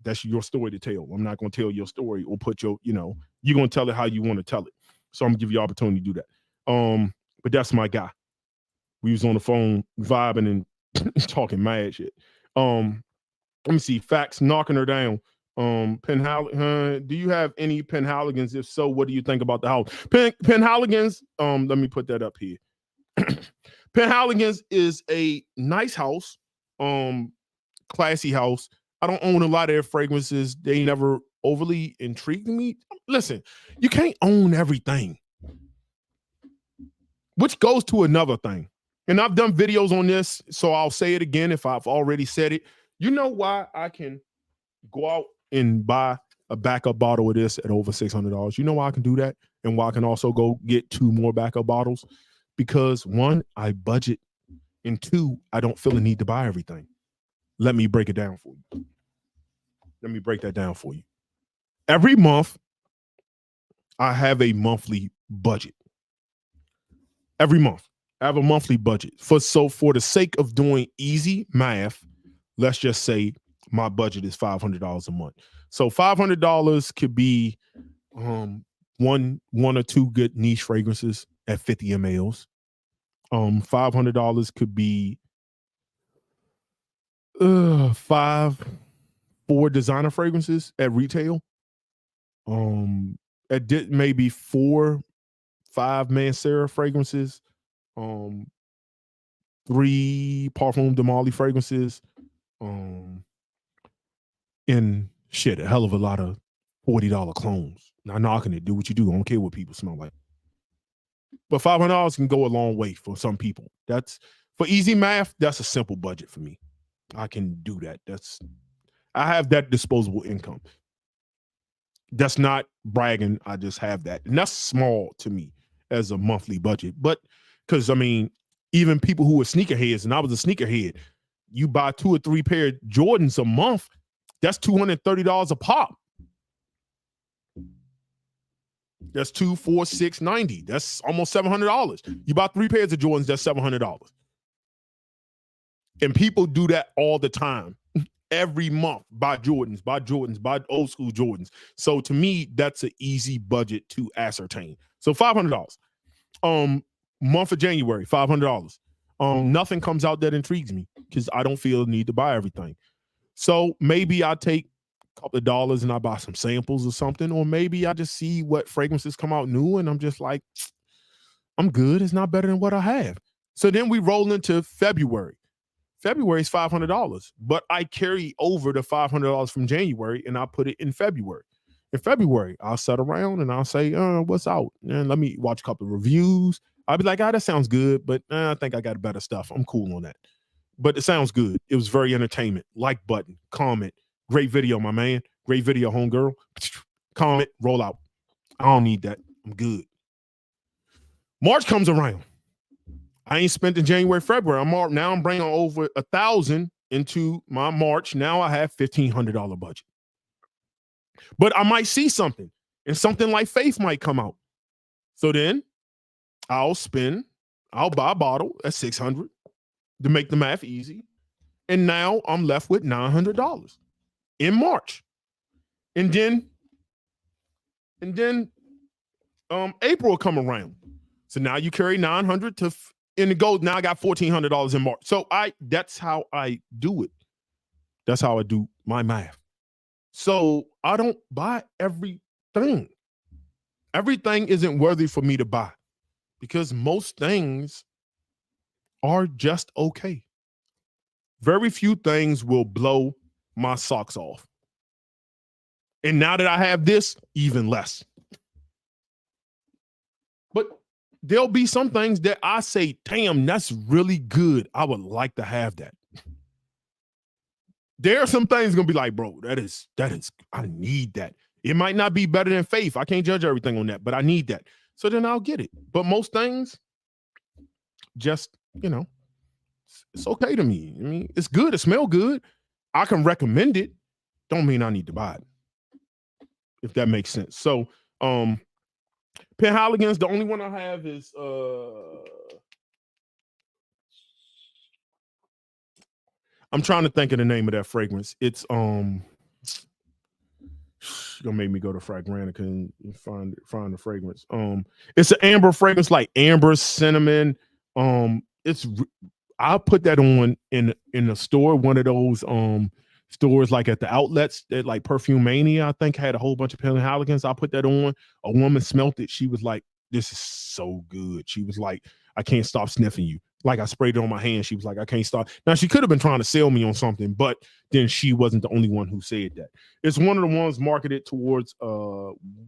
That's your story to tell. I'm not going to tell your story or put you're going to tell it how you want to tell it. So I'm going to give you opportunity to do that. But that's my guy. We was on the phone vibing and talking mad shit. Let me see. Facts knocking her down. Do you have any Penhaligons? If so, what do you think about the house? Penhaligons, let me put that up here. Penhaligons is a nice house, classy house. I don't own a lot of their fragrances. They never overly intrigued me. Listen, you can't own everything, which goes to another thing. And I've done videos on this, so I'll say it again if I've already said it. You know why I can go out and buy a backup bottle of this at over $600? You know why I can do that? And why I can also go get 2 more backup bottles? Because 1, I budget, and 2, I don't feel the need to buy everything. Let me break it down for you. Let me break that down for you. Every month, I have a monthly budget. Every month, I have a monthly budget. For the sake of doing easy math, let's just say my budget is $500 a month. So $500 could be one or 2 good niche fragrances at 50 mLs. $500 could be 4 designer fragrances at retail. maybe 4, 5 Mancera fragrances, 3 Parfum de Marly fragrances, and shit, a hell of a lot of $40 clones. Not knocking it, do what you do. I don't care what people smell like. But $500 can go a long way for some people. That's for easy math. That's a simple budget for me. I can do that. I have that disposable income. That's not bragging. I just have that, and that's small to me as a monthly budget. But because I mean, even people who are sneakerheads, and I was a sneakerhead, you buy 2 or 3 pair of Jordans a month, that's $230 a pop. That's 2, 4, 6, 90. That's almost $700. You buy 3 pairs of Jordans, that's $700. And people do that all the time. Every month, buy Jordans, buy old school Jordans. So to me, that's an easy budget to ascertain. So $500. Month of January, $500. Nothing comes out that intrigues me because I don't feel the need to buy everything. So maybe I take a couple of dollars and I buy some samples or something, or maybe I just see what fragrances come out new and I'm just like, I'm good. It's not better than what I have. So then we roll into February. February is $500, but I carry over the $500 from January and I put it in February. In February, I'll sit around and I'll say, what's out? And let me watch a couple of reviews. I'll be like, that sounds good, but I think I got better stuff. I'm cool on that. But it sounds good. It was very entertainment. Like button, comment. Great video, my man. Great video, homegirl. Comment, roll out. I don't need that. I'm good. March comes around. I ain't spent in January, February. Now I'm bringing over 1,000 into my March. Now I have $1,500 budget. But I might see something, and something like Faith might come out. So then I'll buy a bottle at $600 to make the math easy. And now I'm left with $900 in March. And then April will come around. So now you carry $900 to in the gold. Now I got $1,400 in March. So that's how I do it. That's how I do my math. So I don't buy everything. Everything isn't worthy for me to buy because most things are just okay. Very few things will blow my socks off. And now that I have this, even less. But there'll be some things that I say, damn, that's really good. I would like to have that. There are some things gonna be like, bro, that is, I need that. It might not be better than Faith. I can't judge everything on that, but I need that. So then I'll get it. But most things, just, it's okay to me. I mean, it's good. It smells good. I can recommend it. Don't mean I need to buy it. If that makes sense. So, Penhaligon's, the only one I have is I'm trying to think of the name of that fragrance. It's gonna make me go to Fragrantica and find the fragrance. It's an amber fragrance, like amber cinnamon. I'll put that on in the store, one of those stores like at the outlets that like Perfume Mania, I think, had a whole bunch of Penhaligon's. I'll put that on. A woman smelt it. She was like, this is so good. She was like, I can't stop sniffing you. Like I sprayed it on my hand. She was like, I can't stop. Now she could have been trying to sell me on something, but then she wasn't the only one who said that. It's one of the ones marketed towards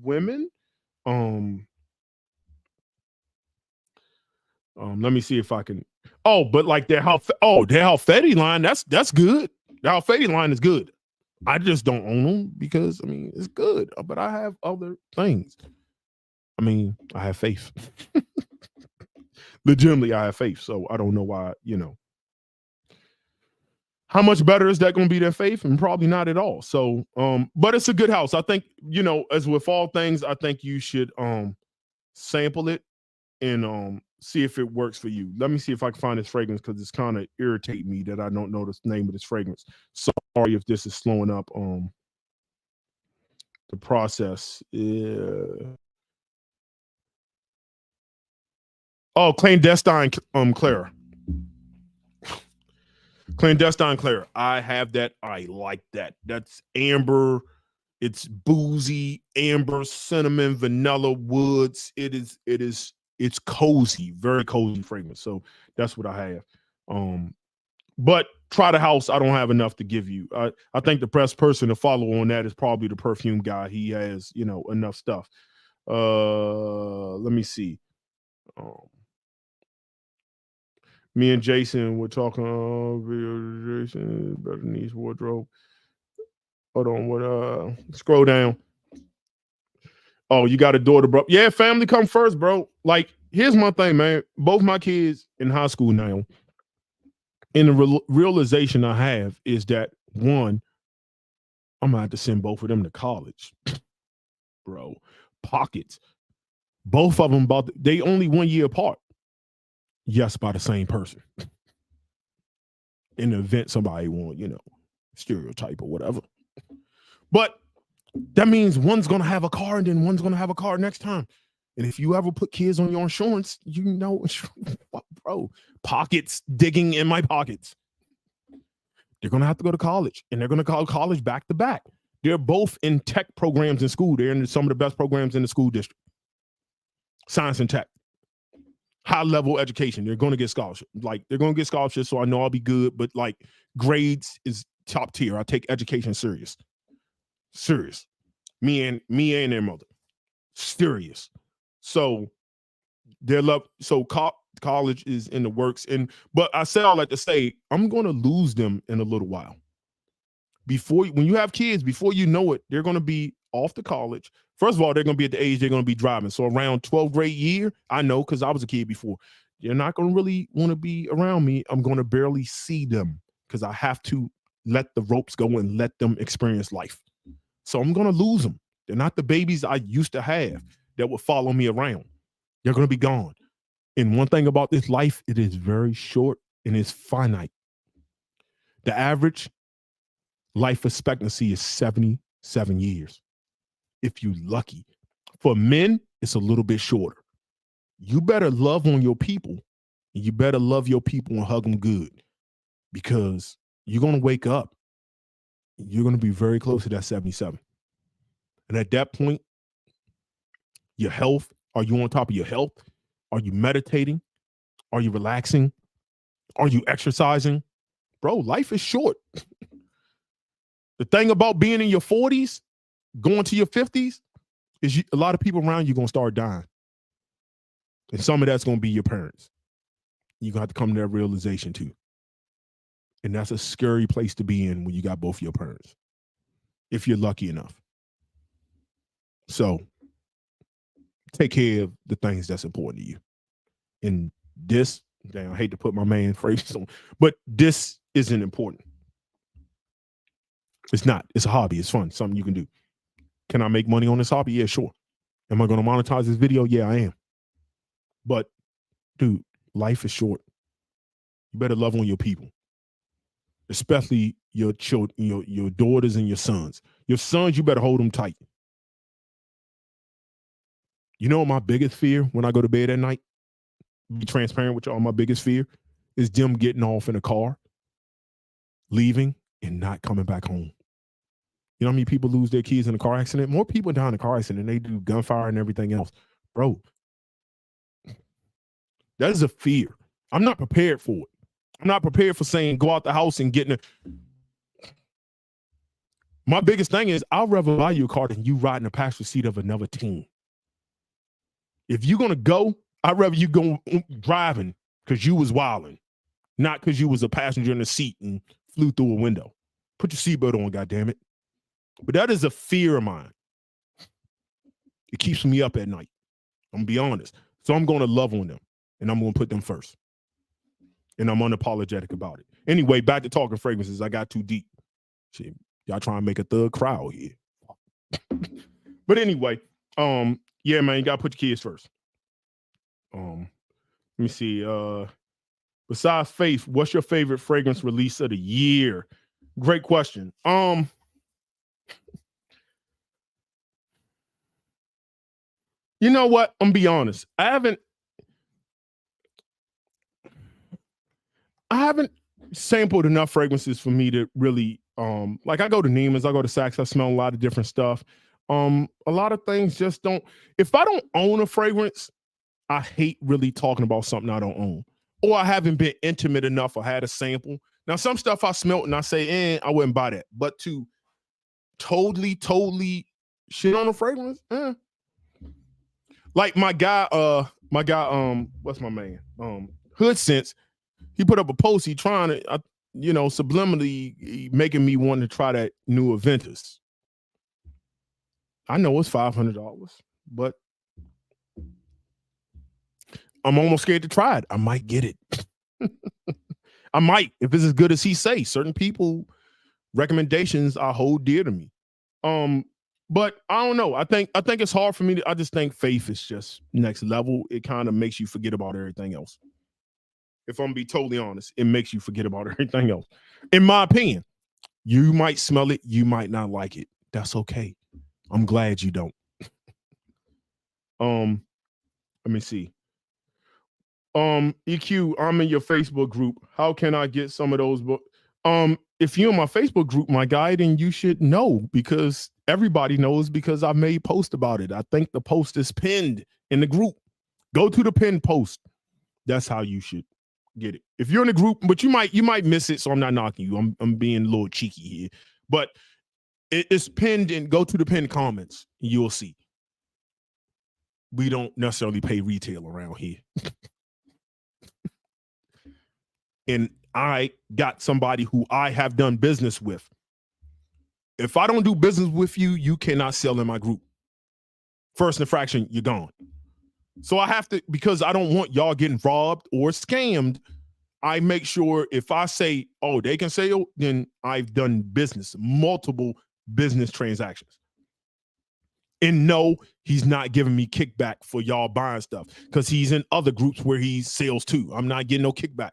women. Let me see if I can. Oh, but like their Halfeti line, that's good. The Halfeti line is good. I just don't own them because I mean it's good, but I have other things. I mean, I have faith. Legitimately, I have faith. So I don't know why, how much better is that going to be than Faith? And probably not at all. So, but it's a good house. I think, as with all things, I think you should sample it and see if it works for you. Let me see if I can find this fragrance because it's kind of irritating me that I don't know the name of this fragrance. Sorry if this is slowing up the process. Oh, Clandestine Claire. Clandestine Claire. I have that. I like that. That's amber. It's boozy, amber, cinnamon, vanilla, woods. It's cozy, very cozy fragrance. So that's what I have. But try the house. I don't have enough to give you. I think the best person to follow on that is probably the perfume guy. He has, enough stuff. Let me see. Me and Jason were talking Jason, better niece wardrobe. Hold on, what scroll down. Oh, you got a daughter, bro. Yeah, family come first, bro. Like, here's my thing, man. Both my kids in high school now. And the realization I have is that, one, I'm gonna have to send both of them to college. Bro, pockets. Both of them they only 1 year apart. Yes, by the same person. In the event somebody want, stereotype or whatever. But that means one's gonna have a car and then one's gonna have a car next time. And if you ever put kids on your insurance, bro, pockets digging in my pockets. They're gonna have to go to college, and they're gonna go to college back to back. They're both in tech programs in school. They're in some of the best programs in the school district. Science and tech. High level education. They're gonna get scholarship. Like, they're gonna get scholarships, so I know I'll be good, but like, grades is top tier. I take education serious. Serious. Me and their mother. Serious. So their love. So college is in the works. But I say all that to say, I'm going to lose them in a little while. When you have kids, before you know it, they're going to be off to college. First of all, they're going to be at the age they're going to be driving. So around 12th grade year, I know because I was a kid before, they're not going to really want to be around me. I'm going to barely see them because I have to let the ropes go and let them experience life. So I'm going to lose them. They're not the babies I used to have that would follow me around. They're going to be gone. And one thing about this life, it is very short and it's finite. The average life expectancy is 77 years. If you're lucky. For men, it's a little bit shorter. You better love on your people. And you better love your people and hug them good. Because you're going to wake up. You're going to be very close to that 77. And at that point, your health, are you on top of your health? Are you meditating? Are you relaxing? Are you exercising? Bro, life is short. The thing about being in your 40s, going to your 50s, is a lot of people around you going to start dying. And some of that's going to be your parents. You're going to have to come to that realization too. And that's a scary place to be in when you got both your parents, if you're lucky enough. So take care of the things that's important to you. And this, damn, I hate to put my man phrases on, but this isn't important. It's not. It's a hobby. It's fun. Something you can do. Can I make money on this hobby? Yeah, sure. Am I going to monetize this video? Yeah, I am. But, dude, life is short. You better love on your people, especially your children, your daughters and your sons. Your sons, you better hold them tight. You know what my biggest fear when I go to bed at night? Be transparent with y'all. My biggest fear is them getting off in a car, leaving, and not coming back home. You know how many people lose their kids in a car accident? More people die in a car accident than they do gunfire and everything else. Bro, that is a fear. I'm not prepared for it. I'm not prepared for saying go out the house and getting it. My biggest thing is I'll rather buy you a car than you ride in the passenger seat of another team. If you're going to go, I'd rather you go driving because you was wilding, not because you was a passenger in the seat and flew through a window. Put your seatbelt on, goddammit. But that is a fear of mine. It keeps me up at night. I'm going to be honest. So I'm going to love on them, and I'm going to put them first. And I'm unapologetic about it. Anyway, back to talking fragrances. I got too deep. See, y'all trying to make a thug crowd here. But anyway, yeah, man, you got to put your kids first. Let me see. Besides Faith, what's your favorite fragrance release of the year? Great question. You know what? I'm gonna be honest. I haven't sampled enough fragrances for me to really Like I go to Neiman's, I go to Saks, I smell a lot of different stuff. A lot of things just don't. If I don't own a fragrance, I hate really talking about something I don't own, or I haven't been intimate enough or had a sample. Now, some stuff I smelt and I say, I wouldn't buy that. But to totally shit on a fragrance, like my guy, what's my man? Hood Sense, he put up a post, he trying to, subliminally making me want to try that new Aventus. I know it's $500, but I'm almost scared to try it. I might get it. I might, if it's as good as he say. Certain people recommendations I hold dear to me. But I don't know. I think it's hard for me I just think faith is just next level. It kind of makes you forget about everything else. If I'm gonna be totally honest, it makes you forget about everything else. In my opinion, you might smell it, you might not like it. That's okay. I'm glad you don't. Let me see. EQ, I'm in your Facebook group. How can I get some of those books? If you're in my Facebook group, my guy, then you should know, because everybody knows, because I made post about it. I think the post is pinned in the group. Go to the pinned post. That's how you should get it. If you're in the group, but you might miss it, so I'm not knocking you. I'm being a little cheeky here. But it's pinned, and go to the pinned comments. You'll see. We don't necessarily pay retail around here. And I got somebody who I have done business with. If I don't do business with you, you cannot sell in my group. First infraction, you're gone. So I have to, because I don't want y'all getting robbed or scammed, I make sure if I say, oh, they can sell, then I've done business, multiple business transactions. And no, he's not giving me kickback for y'all buying stuff, because he's in other groups where he sells too. I'm not getting no kickback.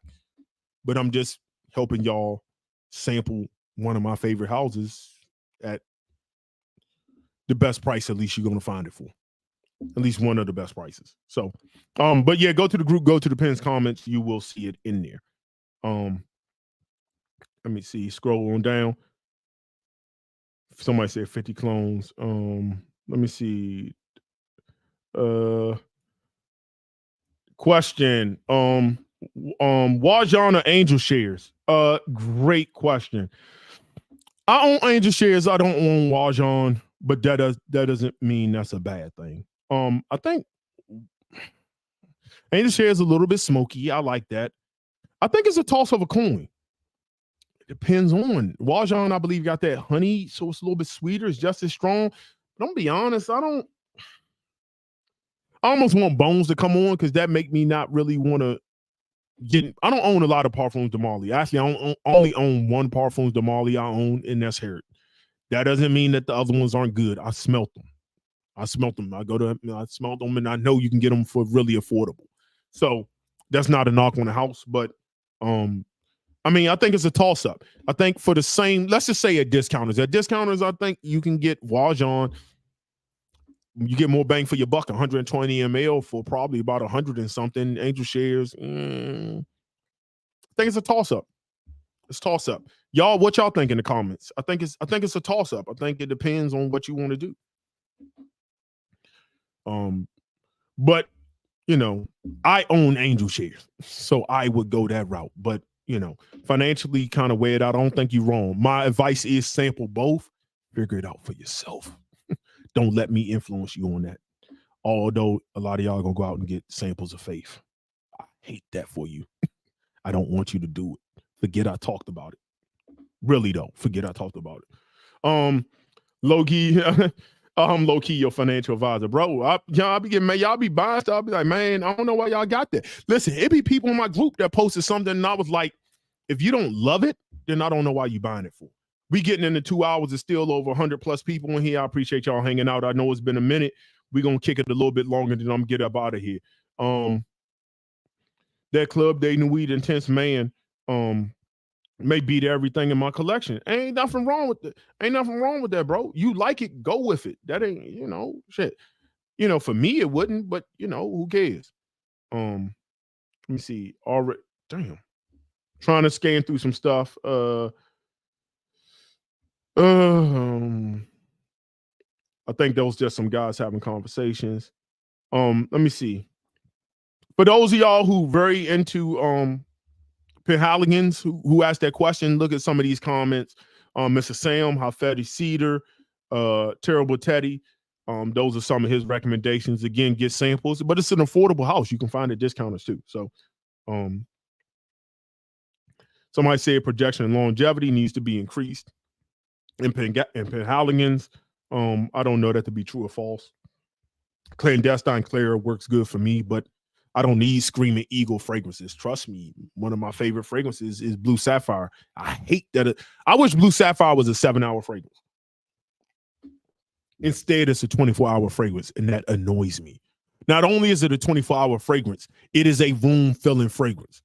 But I'm just helping y'all sample one of my favorite houses at the best price, at least you're going to find it for. At least one of the best prices. So, but yeah, go to the group, go to the pins comments. You will see it in there. Let me see. Scroll on down. Somebody said 50 clones. Let me see. Question. Wajan or Angel shares? Great question. I own Angel shares. I don't own Wajan, but that doesn't mean that's a bad thing. I think Angel shares a little bit smoky. I like that. I think it's a toss of a coin. It depends on Wajan. I believe got that honey, so it's a little bit sweeter. It's just as strong. But I'm gonna be honest. I almost want Bones to come on, because that make me not really want to. I don't own a lot of Parfums de Marly. Actually, I only own one Parfums de Marly I own, and that's Herod. That doesn't mean that the other ones aren't good. I smelt them. I smelt them, and I know you can get them for really affordable. So that's not a knock on the house, but I mean, I think it's a toss-up. I think for the same, let's just say at discounters. At discounters, I think you can get Wajan. You get more bang for your buck, 120 ml for probably about 100 and something. Angel shares. I think it's a toss-up. It's toss-up. Y'all, what y'all think in the comments? I think it's a toss-up. I think it depends on what you want to do. But I own Angel shares, so I would go that route. But financially, kind of weigh it out. I don't think you're wrong. My advice is sample both. Figure it out for yourself. Don't let me influence you on that. Although a lot of y'all are going to go out and get samples of faith. I hate that for you. I don't want you to do it. Forget I talked about it. Really, though. Forget I talked about it. Low-key, low-key your financial advisor. Bro, I be getting, man, y'all be buying stuff. I'll be like, man, I don't know why y'all got that. Listen, it be people in my group that posted something, and I was like, if you don't love it, then I don't know why you buying it for. We getting into 2 hours. It's still over 100 plus people in here. I appreciate y'all hanging out. I know it's been a minute. We're going to kick it a little bit longer, than I'm going to get up out of here. That Club Day New Weed Intense Man may beat everything in my collection. Ain't nothing wrong with it. Ain't nothing wrong with that, bro. You like it, go with it. That ain't, shit. For me, it wouldn't, but, who cares? Let me see. Already, damn. Trying to scan through some stuff. I think those just some guys having conversations. Let me see. For those of y'all who very into Penhaligans who asked that question, look at some of these comments. Mr. Sam, Hafedi Cedar, Terrible Teddy. Those are some of his recommendations. Again, get samples, but it's an affordable house. You can find it discounters too. So somebody said projection and longevity needs to be increased in Penhaligans. I don't know that to be true or false. Clandestine Clara works good for me, but I don't need Screaming Eagle fragrances. Trust me, one of my favorite fragrances is Blue Sapphire. I hate that. I wish Blue Sapphire was a 7-hour fragrance. Instead, it's a 24-hour fragrance, and that annoys me. Not only is it a 24-hour fragrance, it is a room-filling fragrance.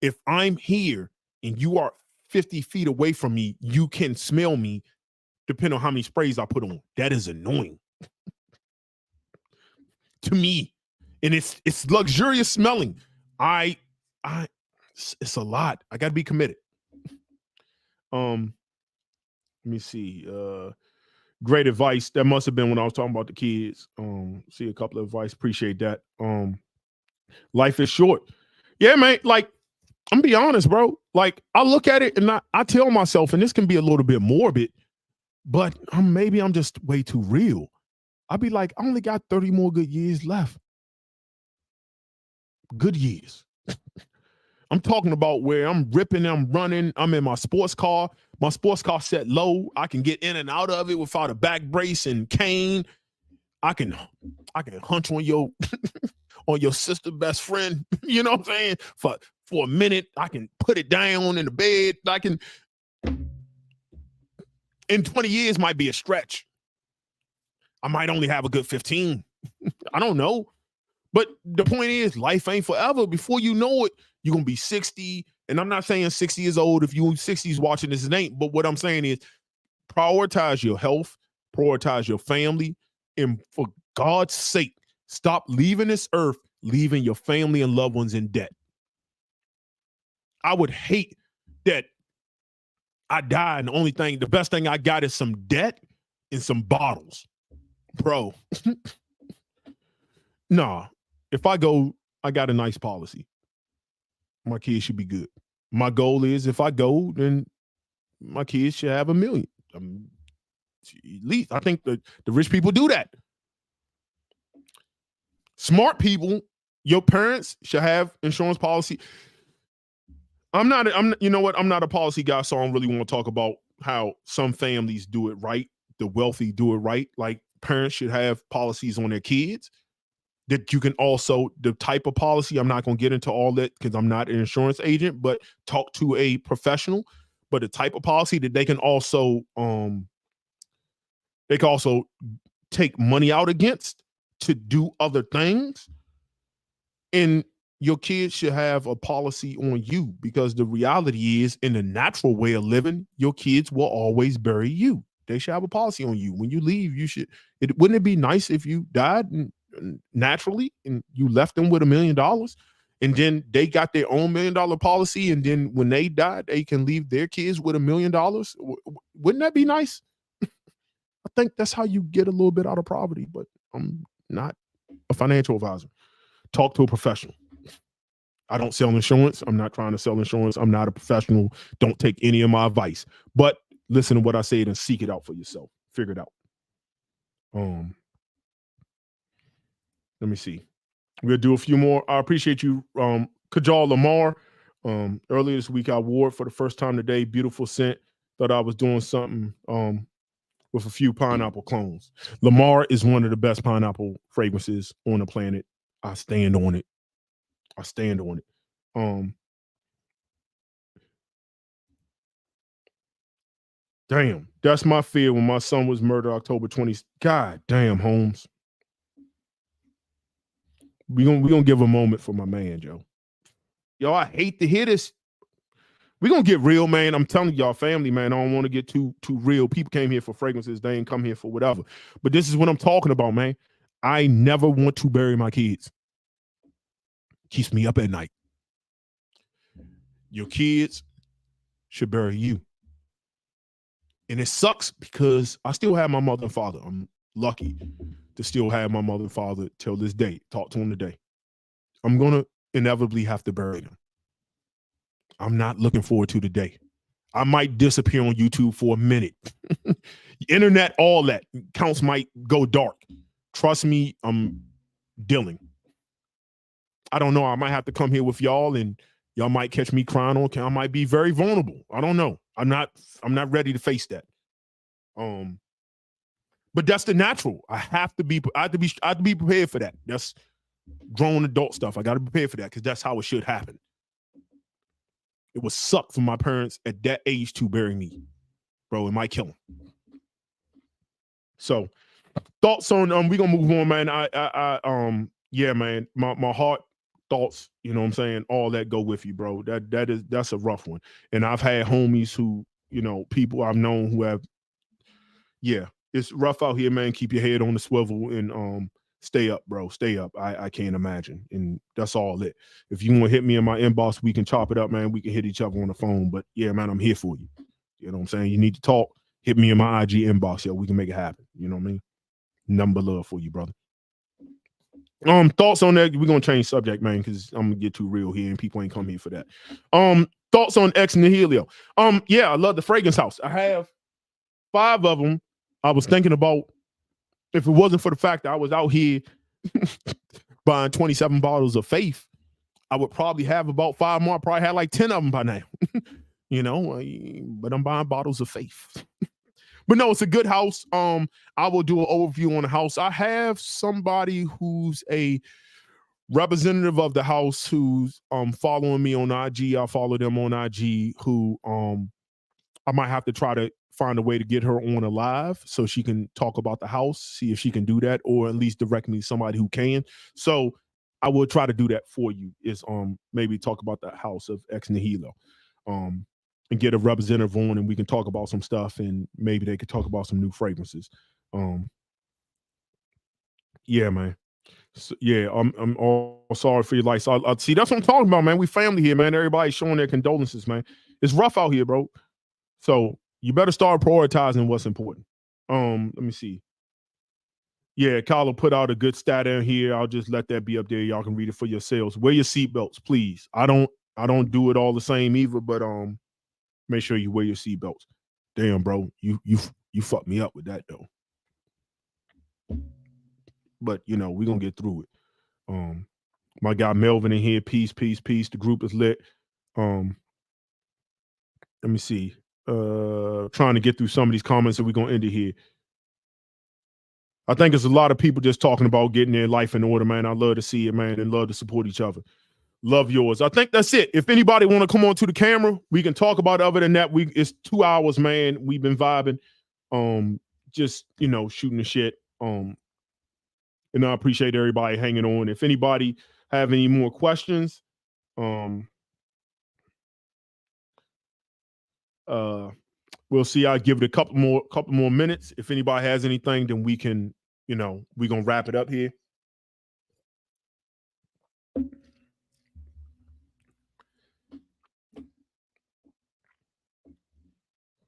If I'm here and you are 50 feet away from me, you can smell me depending on how many sprays I put on. That is annoying to me. And it's luxurious smelling. It's a lot. I got to be committed. Let me see. Great advice. That must have been when I was talking about the kids. See a couple of advice. Appreciate that. Life is short. Yeah, man. Like, I'm gonna be honest, bro. Like, I look at it and I tell myself, and this can be a little bit morbid, but maybe I'm just way too real. I'll be like, I only got 30 more good years left. Good years. I'm talking about where I'm ripping, I'm running, I'm in my sports car. My sports car set low. I can get in and out of it without a back brace and cane. I can hunch on your on your sister best friend. You know what I'm saying? For a minute, I can put it down in the bed. I can. In 20 years might be a stretch. I might only have a good 15. I don't know. But the point is, life ain't forever. Before you know it, you're going to be 60. And I'm not saying 60 is old. If you 60s watching this, it ain't. But what I'm saying is prioritize your health, prioritize your family, and for God's sake, stop leaving this earth, leaving your family and loved ones in debt. I would hate that I die and the best thing I got is some debt and some bottles. Bro. Nah. If I go, I got a nice policy. My kids should be good. My goal is if I go, then my kids should have $1 million. At least I think the rich people do that. Smart people, your parents should have insurance policy. You know what? I'm not a policy guy, so I don't really want to talk about how some families do it right. The wealthy do it right. Like parents should have policies on their kids. That you can also, the type of policy, I'm not going to get into all that because I'm not an insurance agent, but talk to a professional. But the type of policy that they can also take money out against to do other things. And your kids should have a policy on you because the reality is, in the natural way of living, your kids will always bury you. They should have a policy on you. When you leave, wouldn't it be nice if you died naturally and you left them with $1 million and then they got their own $1 million policy, and then when they die, they can leave their kids with $1 million? Wouldn't that be nice? I think that's how you get a little bit out of poverty, but I'm not a financial advisor. Talk to a professional. I don't sell insurance. I'm not trying to sell insurance. I'm not a professional. Don't take any of my advice, but listen to what I said and seek it out for yourself. Figure it out. Let me see. We'll do a few more. I appreciate you, Kajal Lamar. Earlier this week, I wore it for the first time today. Beautiful scent. Thought I was doing something with a few pineapple clones. Lamar is one of the best pineapple fragrances on the planet. I stand on it. Damn, that's my fear when my son was murdered October 20th. God damn, Holmes. We gonna give a moment for my man, Joe. Yo, I hate to hear this. We're gonna get real, man. I'm telling y'all, family, man. I don't want to get too real. People came here for fragrances, they ain't come here for whatever. But this is what I'm talking about, man. I never want to bury my kids. Keeps me up at night. Your kids should bury you. And it sucks because I still have my mother and father. I'm lucky to still have my mother and father till this day. Talk to them today. I'm going to inevitably have to bury them. I'm not looking forward to the day. I might disappear on YouTube for a minute. Internet, all that. Accounts might go dark. Trust me, I'm dealing. I don't know. I might have to come here with y'all and y'all might catch me crying on camera. I might be very vulnerable. I don't know. I'm not ready to face that. But that's the natural. I have to be prepared for that. That's grown adult stuff. I got to be prepared for that because that's how it should happen. It would suck for my parents at that age to bury me. Bro, it might kill them. So thoughts on we're gonna move on, man. Yeah, man. My heart, thoughts, you know what I'm saying? All that go with you, bro. That's a rough one. And I've had homies who, you know, people I've known who have, yeah, it's rough out here, man. Keep your head on the swivel and stay up, bro. Stay up. I can't imagine. And that's all it. If you want to hit me in my inbox, we can chop it up, man. We can hit each other on the phone. But yeah, man, I'm here for you. You know what I'm saying? You need to talk, hit me in my IG inbox, yo. We can make it happen. You know what I mean? Number love for you, brother. Thoughts on that? We're gonna change subject, man, because I'm gonna get too real here and people ain't come here for that. Thoughts on Ex Nihilo. Yeah, I love the fragrance house. I have 5 of them. I was thinking about if it wasn't for the fact that I was out here buying 27 bottles of Faith, I would probably have about 5 more. I probably had like 10 of them by now. You know, but I'm buying bottles of Faith. But no, it's a good house. I will do an overview on the house. I have somebody who's a representative of the house who's following me on IG. I follow them on IG who I might have to try to find a way to get her on a live so she can talk about the house, see if she can do that, or at least direct me to somebody who can. So I will try to do that for you, is maybe talk about the house of Ex Nihilo. And get a representative on and we can talk about some stuff and maybe they could talk about some new fragrances. Yeah, man. So, yeah, I'm all sorry for your life. So I see, that's what I'm talking about, man. We family here, man. Everybody's showing their condolences, man. It's rough out here, bro. So you better start prioritizing what's important. Let me see. Yeah, Kyla put out a good stat in here. I'll just let that be up there. Y'all can read it for yourselves. Wear your seatbelts, please. I don't do it all the same either, but make sure you wear your seatbelts. Damn, bro, you fucked me up with that though. But you know, we're gonna get through it. My guy Melvin in here, peace. The group is lit. Let me see. Trying to get through some of these comments and we're gonna end it here. I think there's a lot of people just talking about getting their life in order, man. I love to see it, man, and love to support each other. Love yours. I think that's it. If anybody want to come on to the camera, we can talk about it. Other than that, it's 2 hours, man. We've been vibing, just, you know, shooting the shit. And I appreciate everybody hanging on. If anybody have any more questions, we'll see. I'll give it a couple more minutes. If anybody has anything, then we can, you know, we're gonna wrap it up here.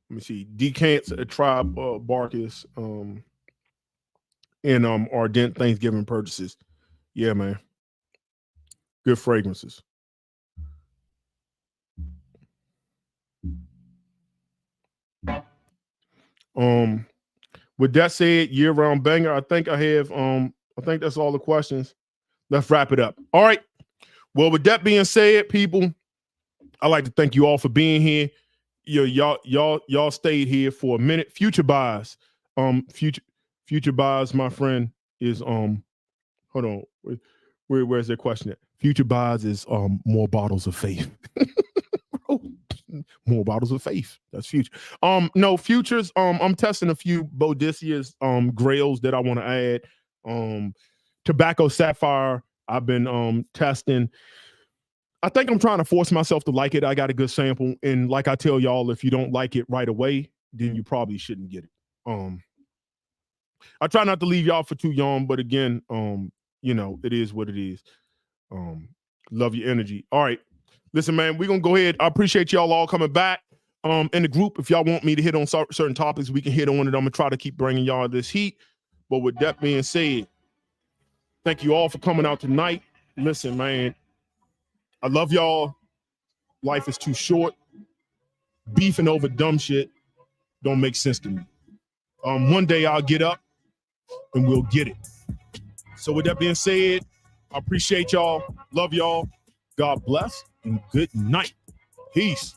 Let me see. Decants, a Tribe, Barkus, and Ardent Thanksgiving purchases. Yeah, man. Good fragrances. With that said, year-round banger. I think that's all the questions. Let's wrap it up. All right. Well, with that being said, people, I'd like to thank you all for being here. Y'all stayed here for a minute. Future buys. Future buys, my friend, is hold on. Where's their question at? Future buys is more bottles of Faith. More bottles of Faith. That's future. No, futures. I'm testing a few Boadicea's grails that I want to add. Tobacco Sapphire. I've been testing. I think I'm trying to force myself to like it. I got a good sample. And like I tell y'all, if you don't like it right away, then you probably shouldn't get it. I try not to leave y'all for too young, but again, you know, it is what it is. Love your energy. All right. Listen, man, we're going to go ahead. I appreciate y'all all coming back. in the group. If y'all want me to hit on certain topics, we can hit on it. I'm gonna try to keep bringing y'all this heat. But with that being said, thank you all for coming out tonight. Listen, man, I love y'all. Life is too short. Beefing over dumb shit don't make sense to me. One day I'll get up and we'll get it. So with that being said, I appreciate y'all. Love y'all. God bless and good night. Peace.